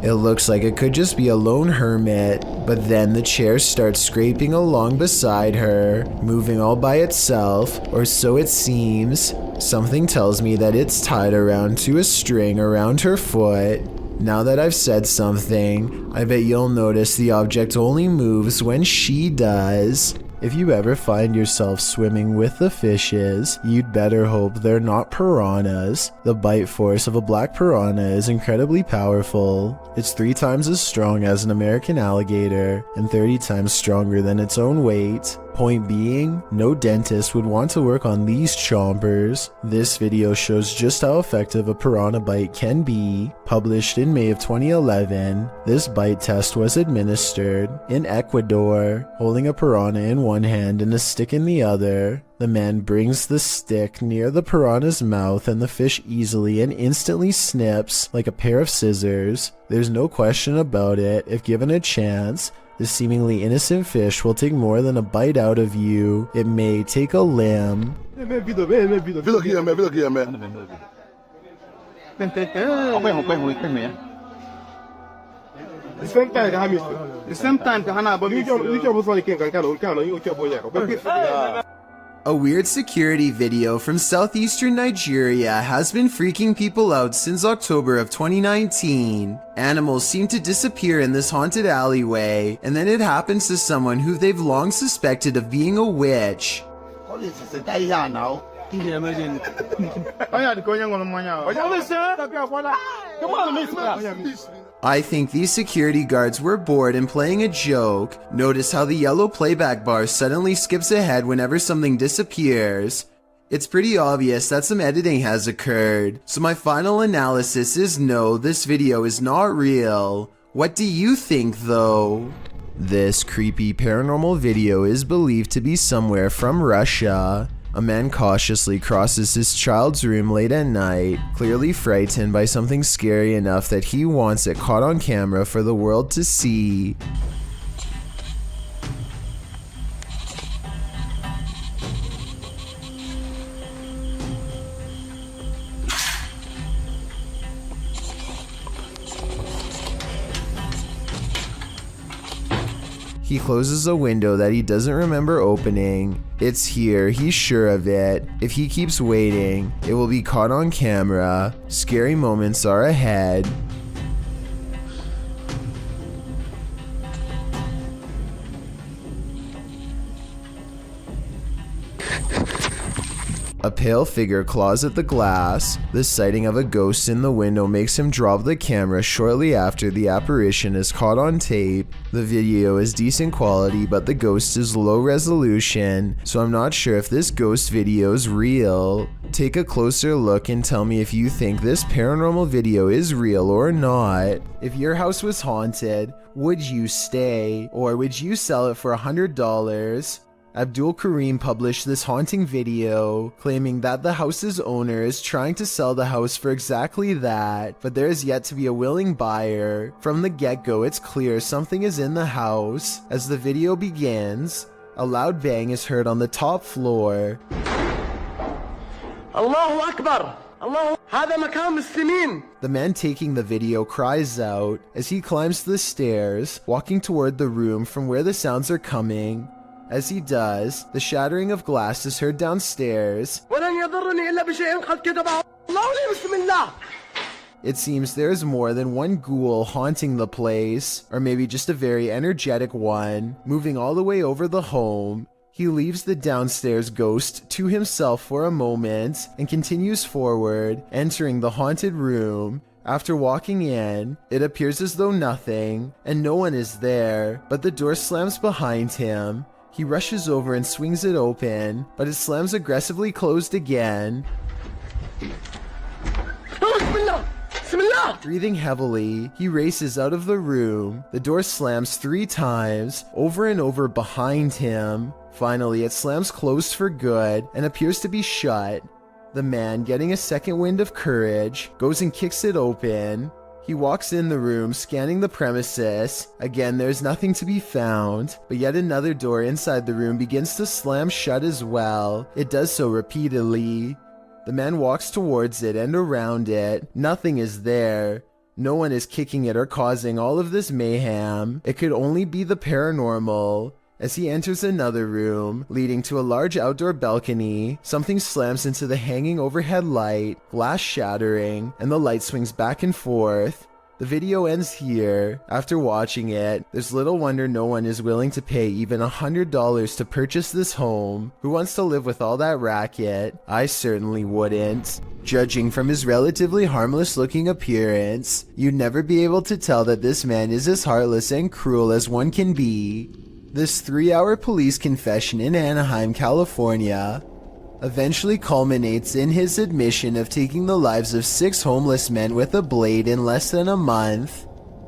It looks like it could just be a lone hermit, but then the chair starts scraping along beside her, moving all by itself, or so it seems. Something tells me that it's tied around to a string around her foot. Now that I've said something, I bet you'll notice the object only moves when she does. If you ever find yourself swimming with the fishes, you'd better hope they're not piranhas. The bite force of a black piranha is incredibly powerful. It's 3 times as strong as an American alligator, and 30 times stronger than its own weight. Point being, no dentist would want to work on these chompers. This video shows just how effective a piranha bite can be. Published in May of 2011, this bite test was administered in Ecuador, holding a piranha in one hand and a stick in the other. The man brings the stick near the piranha's mouth and the fish easily and instantly snips like a pair of scissors. There's no question about it, if given a chance, this seemingly innocent fish will take more than a bite out of you. It may take a limb. A weird security video from southeastern Nigeria has been freaking people out since October of 2019. Animals seem to disappear in this haunted alleyway, and then it happens to someone who they've long suspected of being a witch. Come on, miss. I think these security guards were bored and playing a joke. Notice how the yellow playback bar suddenly skips ahead whenever something disappears. It's pretty obvious that some editing has occurred. So my final analysis is no, this video is not real. What do you think though? This creepy paranormal video is believed to be somewhere from Russia. A man cautiously crosses his child's room late at night, clearly frightened by something scary enough that he wants it caught on camera for the world to see. He closes a window that he doesn't remember opening. It's here, he's sure of it. If he keeps waiting, it will be caught on camera. Scary moments are ahead. A pale figure claws at the glass. The sighting of a ghost in the window makes him drop the camera shortly after the apparition is caught on tape. The video is decent quality, but the ghost is low resolution, so I'm not sure if this ghost video is real. Take a closer look and tell me if you think this paranormal video is real or not. If your house was haunted, would you stay, or would you sell it for $100? Abdul Karim published this haunting video, claiming that the house's owner is trying to sell the house for exactly that, but there is yet to be a willing buyer. From the get-go, it's clear something is in the house. As the video begins, a loud bang is heard on the top floor. Allahu Akbar! Allah, هذا مكان مسلمين. The man taking the video cries out as he climbs the stairs, walking toward the room from where the sounds are coming. As he does, the shattering of glass is heard downstairs. It seems there is more than one ghoul haunting the place, or maybe just a very energetic one, moving all the way over the home. He leaves the downstairs ghost to himself for a moment and continues forward, entering the haunted room. After walking in, it appears as though nothing, and no one is there, but the door slams behind him. He rushes over and swings it open, but it slams aggressively closed again. Breathing heavily, he races out of the room. The door slams 3 times, over and over behind him. Finally, it slams closed for good and appears to be shut. The man, getting a second wind of courage, goes and kicks it open. He walks in the room, scanning the premises. Again, there's nothing to be found, but yet another door inside the room begins to slam shut as well. It does so repeatedly. The man walks towards it and around it. Nothing is there. No one is kicking it or causing all of this mayhem. It could only be the paranormal. As he enters another room, leading to a large outdoor balcony, something slams into the hanging overhead light, glass shattering, and the light swings back and forth. The video ends here. After watching it, there's little wonder no one is willing to pay even $100 to purchase this home. Who wants to live with all that racket? I certainly wouldn't. Judging from his relatively harmless looking appearance, you'd never be able to tell that this man is as heartless and cruel as one can be. This 3-hour police confession in Anaheim, California, eventually culminates in his admission of taking the lives of 6 homeless men with a blade in less than a month.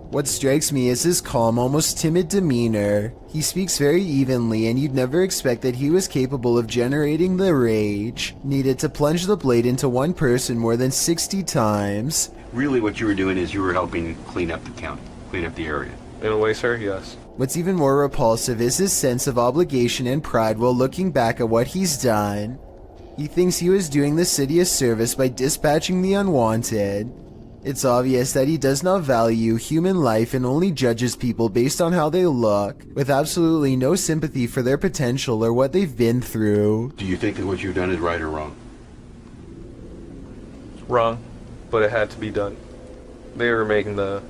What strikes me is his calm, almost timid demeanor. He speaks very evenly, and you'd never expect that he was capable of generating the rage needed to plunge the blade into one person more than 60 times. Really what you were doing is you were helping clean up the county, clean up the area. In a way, sir, yes. What's even more repulsive is his sense of obligation and pride while looking back at what he's done. He thinks he was doing the city a service by dispatching the unwanted. It's obvious that he does not value human life and only judges people based on how they look, with absolutely no sympathy for their potential or what they've been through. Do you think that what you've done is right or wrong? Wrong, but it had to be done. They were making the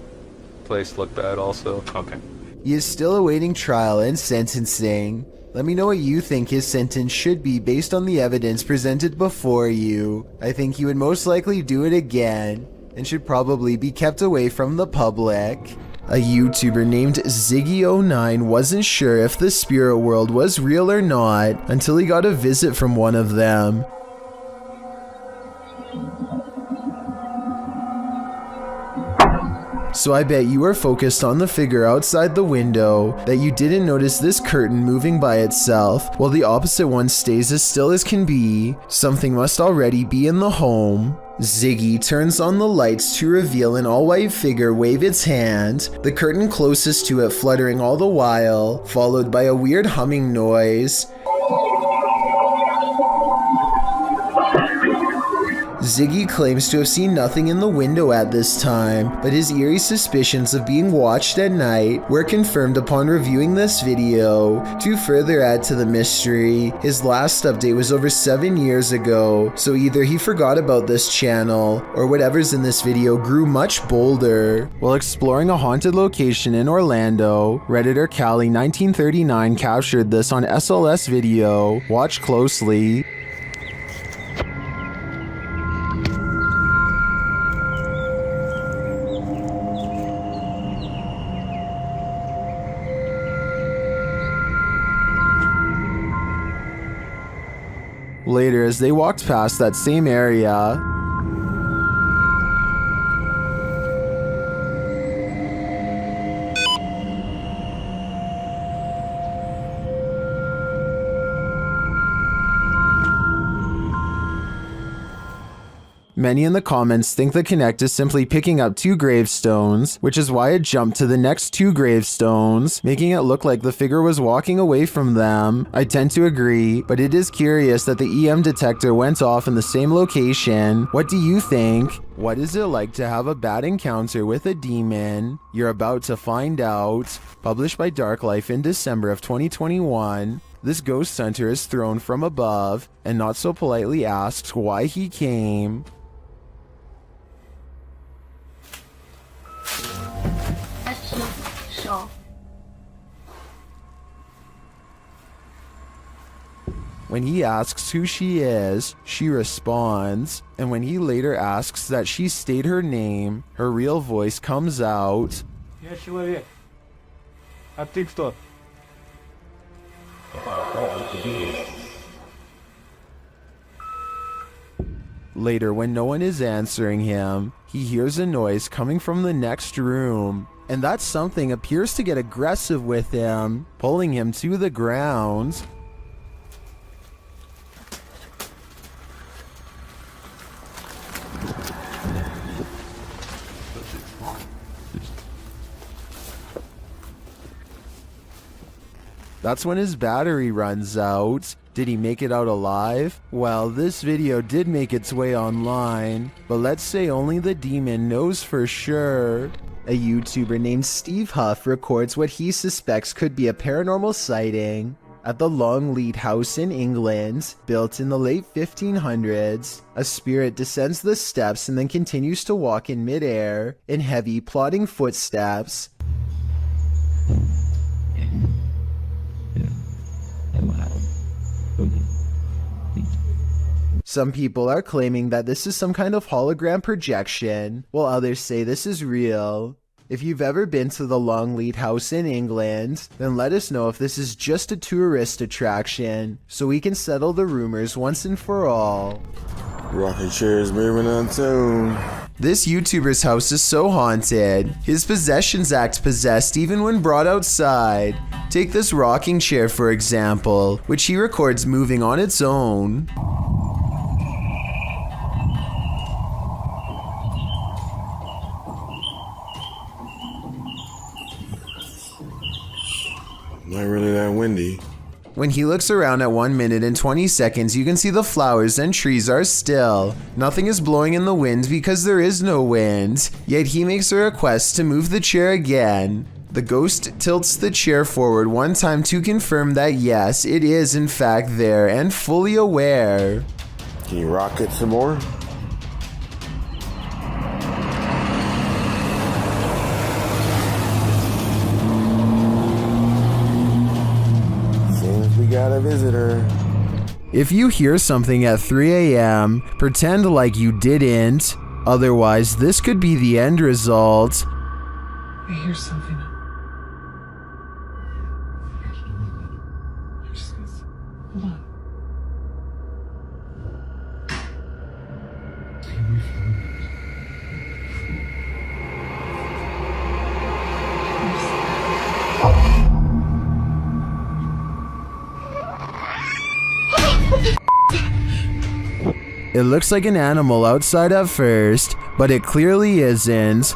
place look bad also. Okay. He is still awaiting trial and sentencing. Let me know what you think his sentence should be based on the evidence presented before you. I think he would most likely do it again. and should probably be kept away from the public. A YouTuber named Ziggy09 wasn't sure if the spirit world was real or not until he got a visit from one of them. So I bet you were focused on the figure outside the window that you didn't notice this curtain moving by itself while the opposite one stays as still as can be. Something must already be in the home. Ziggy turns on the lights to reveal an all-white figure wave its hand, the curtain closest to it fluttering all the while, followed by a weird humming noise. Ziggy claims to have seen nothing in the window at this time, but his eerie suspicions of being watched at night were confirmed upon reviewing this video. To further add to the mystery, his last update was over 7 years ago, so either he forgot about this channel, or whatever's in this video grew much bolder. While exploring a haunted location in Orlando, Redditor Callie1939 captured this on SLS video. Watch closely. Later, as they walked past that same area, many in the comments think the Connect is simply picking up 2 gravestones, which is why it jumped to the next 2 gravestones, making it look like the figure was walking away from them. I tend to agree, but it is curious that the EM detector went off in the same location. What do you think? What is it like to have a bad encounter with a demon? You're about to find out. Published by Dark Life in December of 2021. This ghost hunter is thrown from above and not so politely asks why he came. When he asks who she is, she responds, and when he later asks that she state her name, her real voice comes out. Я человек. А ты кто? Later, when no one is answering him, he hears a noise coming from the next room, and that something appears to get aggressive with him, pulling him to the ground. That's when his battery runs out. Did he make it out alive? Well, this video did make its way online, but let's say only the demon knows for sure. A YouTuber named Steve Huff records what he suspects could be a paranormal sighting. At the Longleat House in England, built in the late 1500s, a spirit descends the steps and then continues to walk in midair, in heavy, plodding footsteps. Some people are claiming that this is some kind of hologram projection, while others say this is real. If you've ever been to the Longleat House in England, then let us know if this is just a tourist attraction, so we can settle the rumors once and for all. Rocking chairs moving on tune. This YouTuber's house is so haunted, his possessions act possessed even when brought outside. Take this rocking chair for example, which he records moving on its own. Not really that windy. When he looks around at 1 minute and 20 seconds, you can see the flowers and trees are still. Nothing is blowing in the wind because there is no wind. Yet he makes a request to move the chair again. The ghost tilts the chair forward one time to confirm that yes, it is in fact there and fully aware. Can you rock it some more? Seems we got a visitor. If you hear something at 3 a.m., pretend like you didn't. Otherwise, this could be the end result. I hear something. Hold on. It looks like an animal outside at first, but it clearly isn't.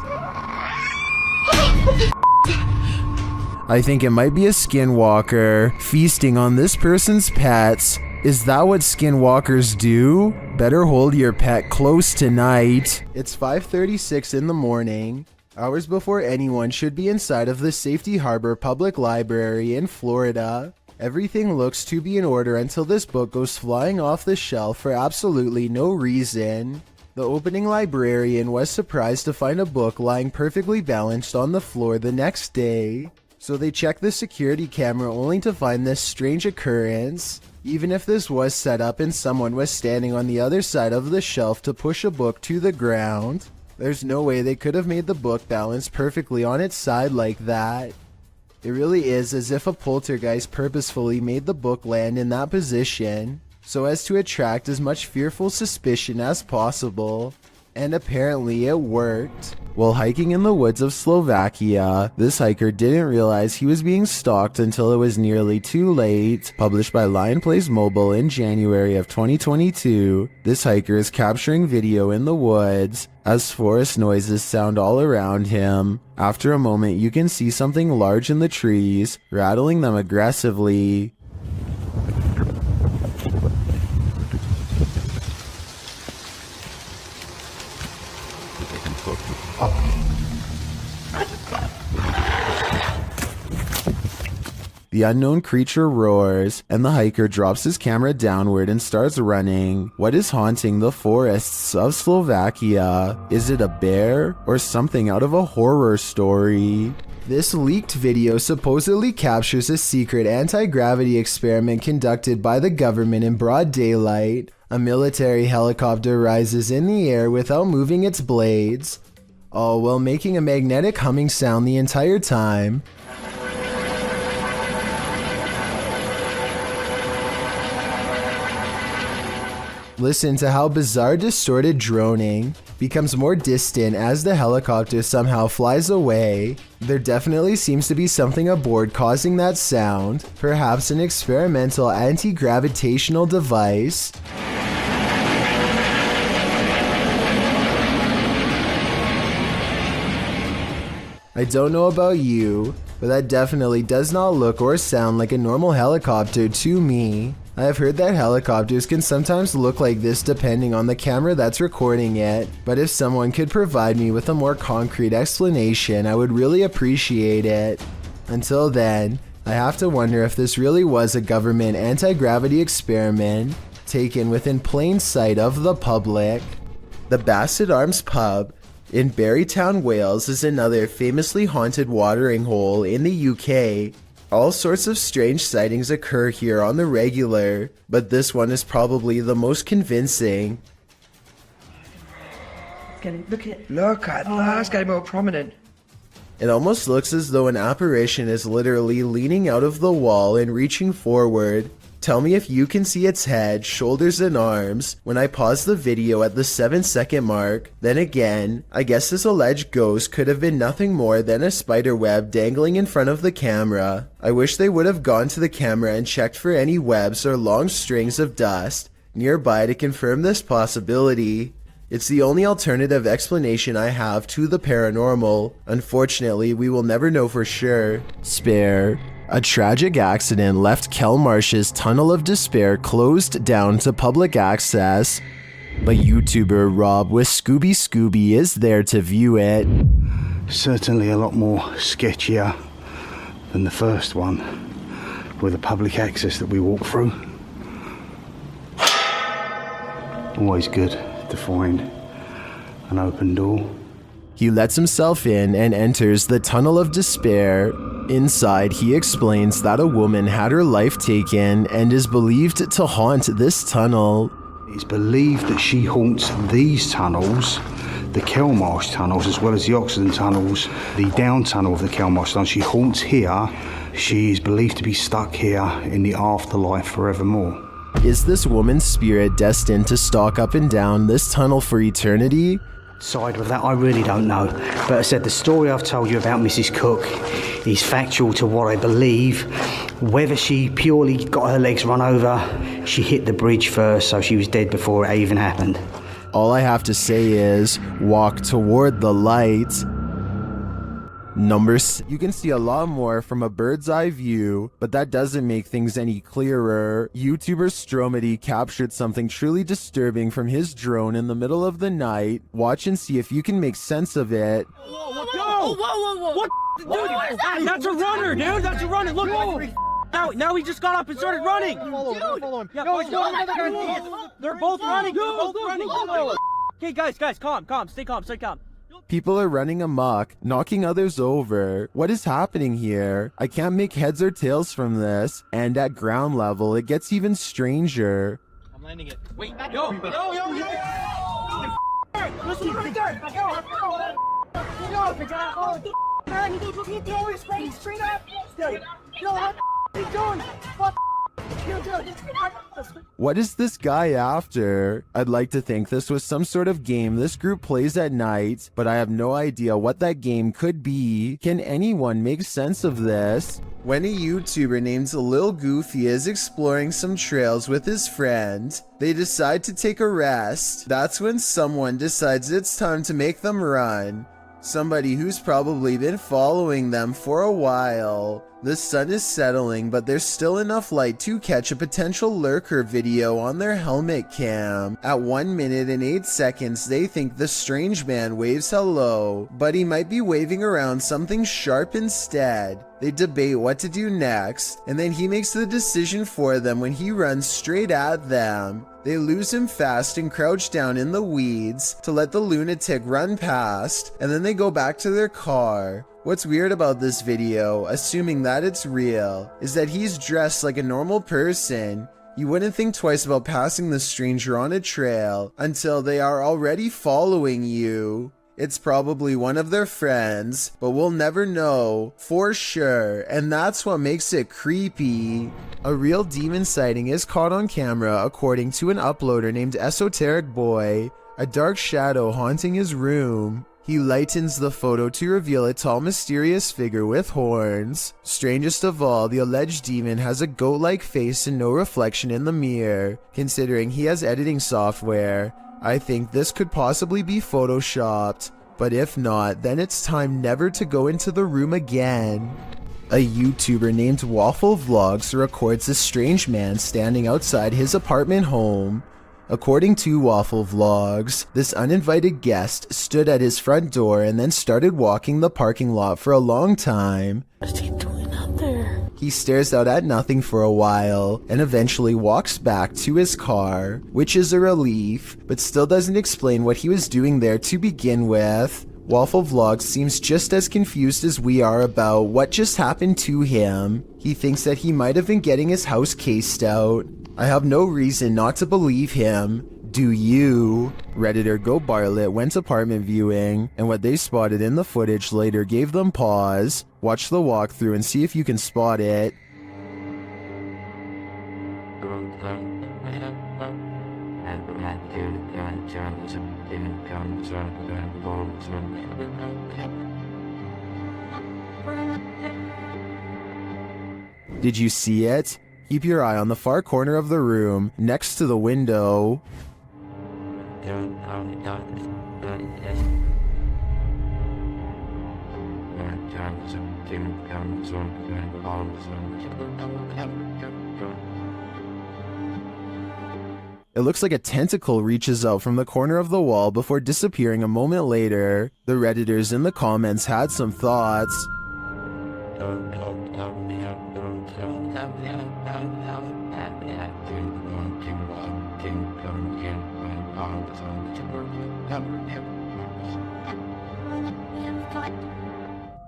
I think it might be a skinwalker feasting on this person's pets. Is that what skinwalkers do? Better hold your pet close tonight. It's 5:36 in the morning, hours before anyone should be inside of the Safety Harbor Public Library in Florida. Everything looks to be in order until this book goes flying off the shelf for absolutely no reason. The opening librarian was surprised to find a book lying perfectly balanced on the floor the next day. So they checked the security camera only to find this strange occurrence. Even if this was set up and someone was standing on the other side of the shelf to push a book to the ground, there's no way they could have made the book balance perfectly on its side like that. It really is as if a poltergeist purposefully made the book land in that position, so as to attract as much fearful suspicion as possible. And apparently it worked. While hiking in the woods of Slovakia, this hiker didn't realize he was being stalked until it was nearly too late. Published by Lion Plays Mobile in January of 2022, this hiker is capturing video in the woods as forest noises sound all around him. After a moment, you can see something large in the trees, rattling them aggressively. The unknown creature roars, and the hiker drops his camera downward and starts running. What is haunting the forests of Slovakia? Is it a bear or something out of a horror story? This leaked video supposedly captures a secret anti-gravity experiment conducted by the government in broad daylight. A military helicopter rises in the air without moving its blades, all while making a magnetic humming sound the entire time. Listen to how bizarre distorted droning becomes more distant as the helicopter somehow flies away. There definitely seems to be something aboard causing that sound, perhaps an experimental anti-gravitational device. I don't know about you, but that definitely does not look or sound like a normal helicopter to me. I have heard that helicopters can sometimes look like this depending on the camera that's recording it, but if someone could provide me with a more concrete explanation, I would really appreciate it. Until then, I have to wonder if this really was a government anti-gravity experiment taken within plain sight of the public. The Basset Arms Pub in Barrytown, Wales is another famously haunted watering hole in the UK. All sorts of strange sightings occur here on the regular, but this one is probably the most convincing. Look at that, it's getting more prominent. It almost looks as though an apparition is literally leaning out of the wall and reaching forward. Tell me if you can see its head, shoulders, and arms when I pause the video at the 7-second mark. Then again, I guess this alleged ghost could have been nothing more than a spider web dangling in front of the camera. I wish they would have gone to the camera and checked for any webs or long strings of dust nearby to confirm this possibility. It's the only alternative explanation I have to the paranormal. Unfortunately, we will never know for sure. Spare. A tragic accident left Kelmarsh's Tunnel of Despair closed down to public access, but YouTuber Rob with Scooby is there to view it. Certainly a lot more sketchier than the first one, with the public access that we walk through. Always good to find an open door. He lets himself in and enters the Tunnel of Despair. Inside, he explains that a woman had her life taken and is believed to haunt this tunnel. It's believed that she haunts these tunnels the Kelmarsh tunnels as well as the Oxenden tunnels, the down tunnel of the Kelmarsh tunnel. She haunts here. She is believed to be stuck here in the afterlife forevermore. Is this woman's spirit destined to stalk up and down this tunnel for eternity? Side with that, I really don't know. But I said the story I've told you about Mrs. Cook is factual to what I believe. Whether she purely got her legs run over, she hit the bridge first, so she was dead before it even happened. All I have to say is, walk toward the light. Numbers. You can see a lot more from a bird's eye view, but that doesn't make things any clearer. YouTuber Stromedy captured something truly disturbing from his drone in the middle of the night. Watch and see if you can make sense of it. Whoa! What? Dude, that's a runner, dude! That's a runner! Look! Now he just got up and started running! Follow him. Yeah, they're both running! They're both running! Okay, guys, calm. Stay calm. People are running amok, knocking others over. What is happening here? I can't make heads or tails from this, and at ground level, it gets even stranger. I'm landing it. Wait, yo! Listen right there! Man, you doing straight up! Yo, what you doing? What you doing? What is this guy after? I'd like to think this was some sort of game this group plays at night, but I have no idea what that game could be. Can anyone make sense of this? When a YouTuber named Lil Goofy is exploring some trails with his friend, they decide to take a rest. That's when someone decides it's time to make them run. Somebody who's probably been following them for a while. The sun is settling, but there's still enough light to catch a potential lurker video on their helmet cam. At 1 minute and 8 seconds, they think the strange man waves hello, but he might be waving around something sharp instead. They debate what to do next, and then he makes the decision for them when he runs straight at them. They lose him fast and crouch down in the weeds to let the lunatic run past, and then they go back to their car. What's weird about this video, assuming that it's real, is that he's dressed like a normal person. You wouldn't think twice about passing the stranger on a trail until they are already following you. It's probably one of their friends, but we'll never know for sure, and that's what makes it creepy. A real demon sighting is caught on camera according to an uploader named Esoteric Boy, a dark shadow haunting his room. He lightens the photo to reveal a tall, mysterious figure with horns. Strangest of all, the alleged demon has a goat-like face and no reflection in the mirror. Considering he has editing software, I think this could possibly be photoshopped. But if not, then it's time never to go into the room again. A YouTuber named Waffle Vlogs records a strange man standing outside his apartment home. According to Waffle Vlogs, this uninvited guest stood at his front door and then started walking the parking lot for a long time. What's he doing out there? He stares out at nothing for a while and eventually walks back to his car, which is a relief, but still doesn't explain what he was doing there to begin with. Waffle Vlogs seems just as confused as we are about what just happened to him. He thinks that he might have been getting his house cased out. I have no reason not to believe him. Do you? Redditor Go Barlet went apartment viewing, and what they spotted in the footage later gave them pause. Watch the walkthrough and see if you can spot it. Did you see it? Keep your eye on the far corner of the room, next to the window. It looks like a tentacle reaches out from the corner of the wall before disappearing a moment later. The Redditors in the comments had some thoughts.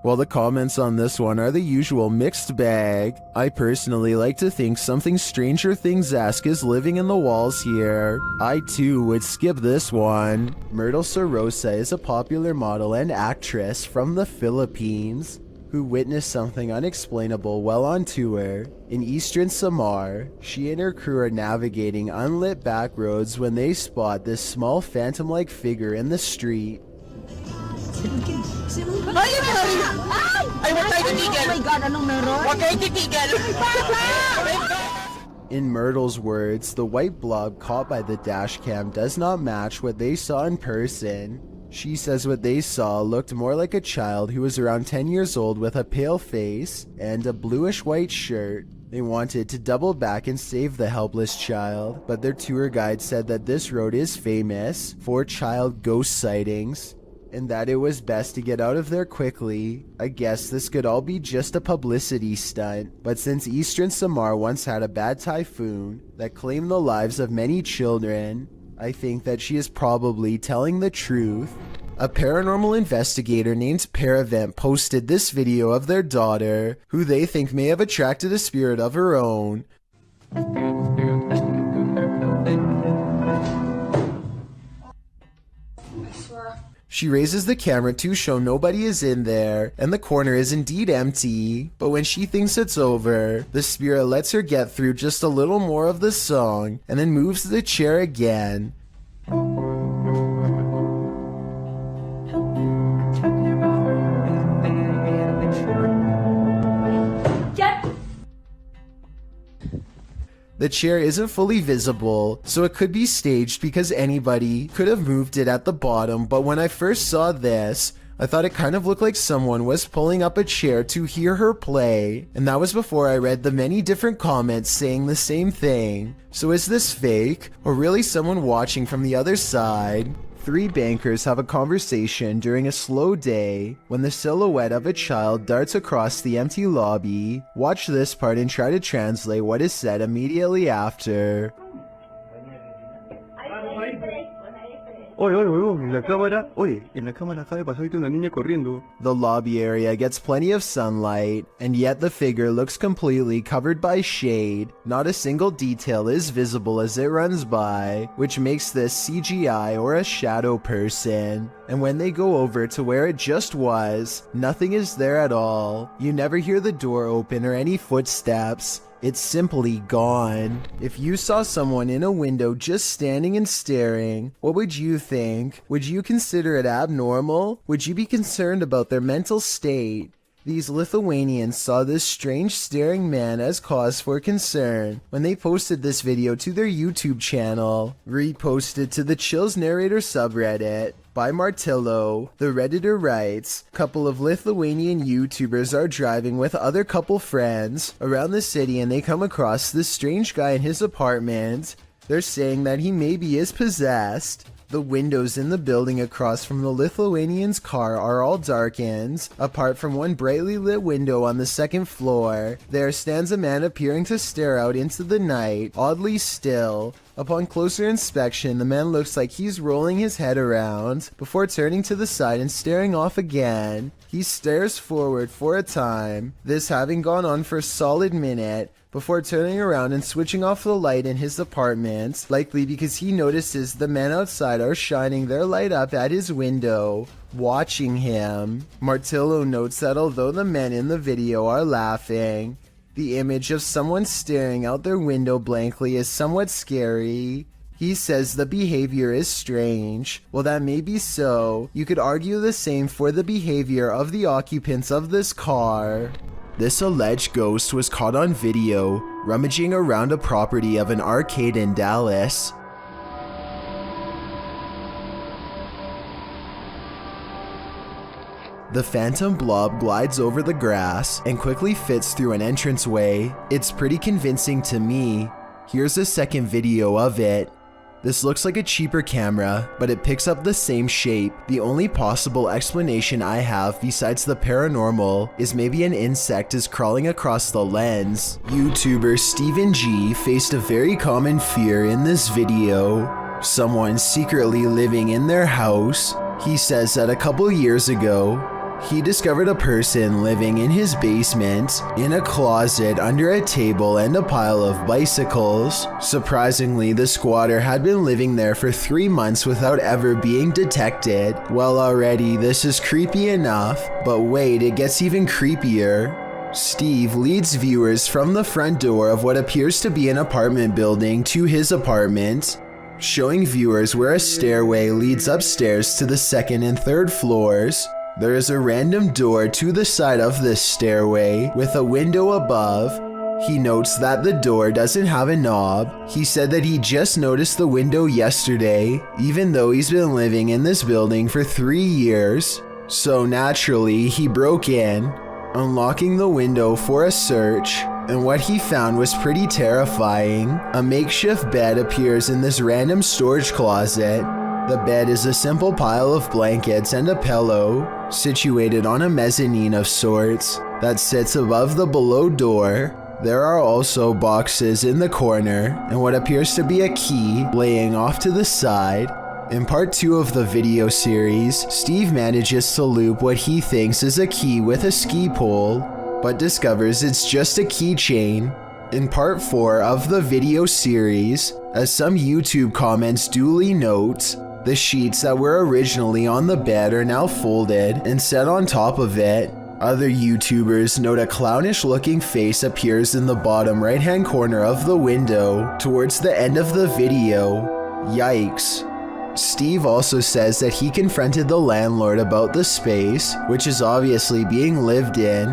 Well, the comments on this one are the usual mixed bag. I personally like to think something Stranger Things-esque is living in the walls here. I too would skip this one. Myrtle Sorosa is a popular model and actress from the Philippines who witnessed something unexplainable while on tour. In eastern Samar, she and her crew are navigating unlit back roads when they spot this small phantom-like figure in the street. In Myrtle's words, the white blob caught by the dash cam does not match what they saw in person. She says what they saw looked more like a child who was around 10 years old with a pale face and a bluish-white shirt. They wanted to double back and save the helpless child, but their tour guide said that this road is famous for child ghost sightings, and that it was best to get out of there quickly. I guess this could all be just a publicity stunt, but since Eastern Samar once had a bad typhoon that claimed the lives of many children, I think that she is probably telling the truth. A paranormal investigator named Paravent posted this video of their daughter, who they think may have attracted a spirit of her own. She raises the camera to show nobody is in there, and the corner is indeed empty. But when she thinks it's over, the spirit lets her get through just a little more of the song, and then moves the chair again. The chair isn't fully visible, so it could be staged because anybody could have moved it at the bottom, but when I first saw this, I thought it kind of looked like someone was pulling up a chair to hear her play, and that was before I read the many different comments saying the same thing. So is this fake, or really someone watching from the other side? Three bankers have a conversation during a slow day when the silhouette of a child darts across the empty lobby. Watch this part and try to translate what is said immediately after. En la cámara acaba de pasar ahorita una niña corriendo. The lobby area gets plenty of sunlight, and yet the figure looks completely covered by shade. Not a single detail is visible as it runs by, which makes this CGI or a shadow person. And when they go over to where it just was, nothing is there at all. You never hear the door open or any footsteps. It's simply gone. If you saw someone in a window just standing and staring, what would you think? Would you consider it abnormal? Would you be concerned about their mental state? These Lithuanians saw this strange staring man as cause for concern when they posted this video to their YouTube channel. Reposted to the Chills Narrator subreddit. By Martillo, the Redditor writes, couple of Lithuanian YouTubers are driving with other couple friends around the city and they come across this strange guy in his apartment. They're saying that he maybe is possessed. The windows in the building across from the Lithuanian's car are all darkened. Apart from one brightly lit window on the second floor, there stands a man appearing to stare out into the night, oddly still. Upon closer inspection, the man looks like he's rolling his head around before turning to the side and staring off again. He stares forward for a time, this having gone on for a solid minute, before turning around and switching off the light in his apartment, likely because he notices the men outside are shining their light up at his window, watching him. Martillo notes that although the men in the video are laughing, the image of someone staring out their window blankly is somewhat scary. He says the behavior is strange. Well, that may be so. You could argue the same for the behavior of the occupants of this car. This alleged ghost was caught on video, rummaging around a property of an arcade in Dallas. The phantom blob glides over the grass and quickly fits through an entranceway. It's pretty convincing to me. Here's a second video of it. This looks like a cheaper camera, but it picks up the same shape. The only possible explanation I have besides the paranormal is maybe an insect is crawling across the lens. YouTuber Steven G faced a very common fear in this video. Someone secretly living in their house. He says that a couple years ago, he discovered a person living in his basement, in a closet under a table and a pile of bicycles. Surprisingly, the squatter had been living there for 3 months without ever being detected. Well, already this is creepy enough, but wait, it gets even creepier. Steve leads viewers from the front door of what appears to be an apartment building to his apartment, showing viewers where a stairway leads upstairs to the 2nd and 3rd floors. There is a random door to the side of this stairway with a window above. He notes that the door doesn't have a knob. He said that he just noticed the window yesterday, even though he's been living in this building for 3 years. So naturally, he broke in, unlocking the window for a search, and what he found was pretty terrifying. A makeshift bed appears in this random storage closet. The bed is a simple pile of blankets and a pillow, situated on a mezzanine of sorts that sits above the below door. There are also boxes in the corner, and what appears to be a key laying off to the side. In part 2 of the video series, Steve manages to loop what he thinks is a key with a ski pole, but discovers it's just a keychain. In part 4 of the video series, as some YouTube comments duly note, the sheets that were originally on the bed are now folded and set on top of it. Other YouTubers note a clownish looking face appears in the bottom right hand corner of the window towards the end of the video. Yikes. Steve also says that he confronted the landlord about the space, which is obviously being lived in,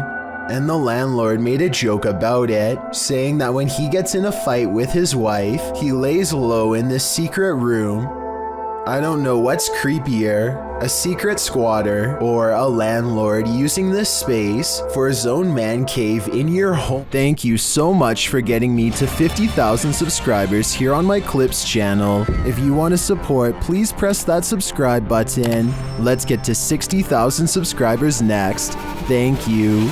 and the landlord made a joke about it, saying that when he gets in a fight with his wife, he lays low in this secret room. I don't know what's creepier, a secret squatter or a landlord using this space for his own man cave in your home. Thank you so much for getting me to 50,000 subscribers here on my Clips channel. If you want to support, please press that subscribe button. Let's get to 60,000 subscribers next. Thank you.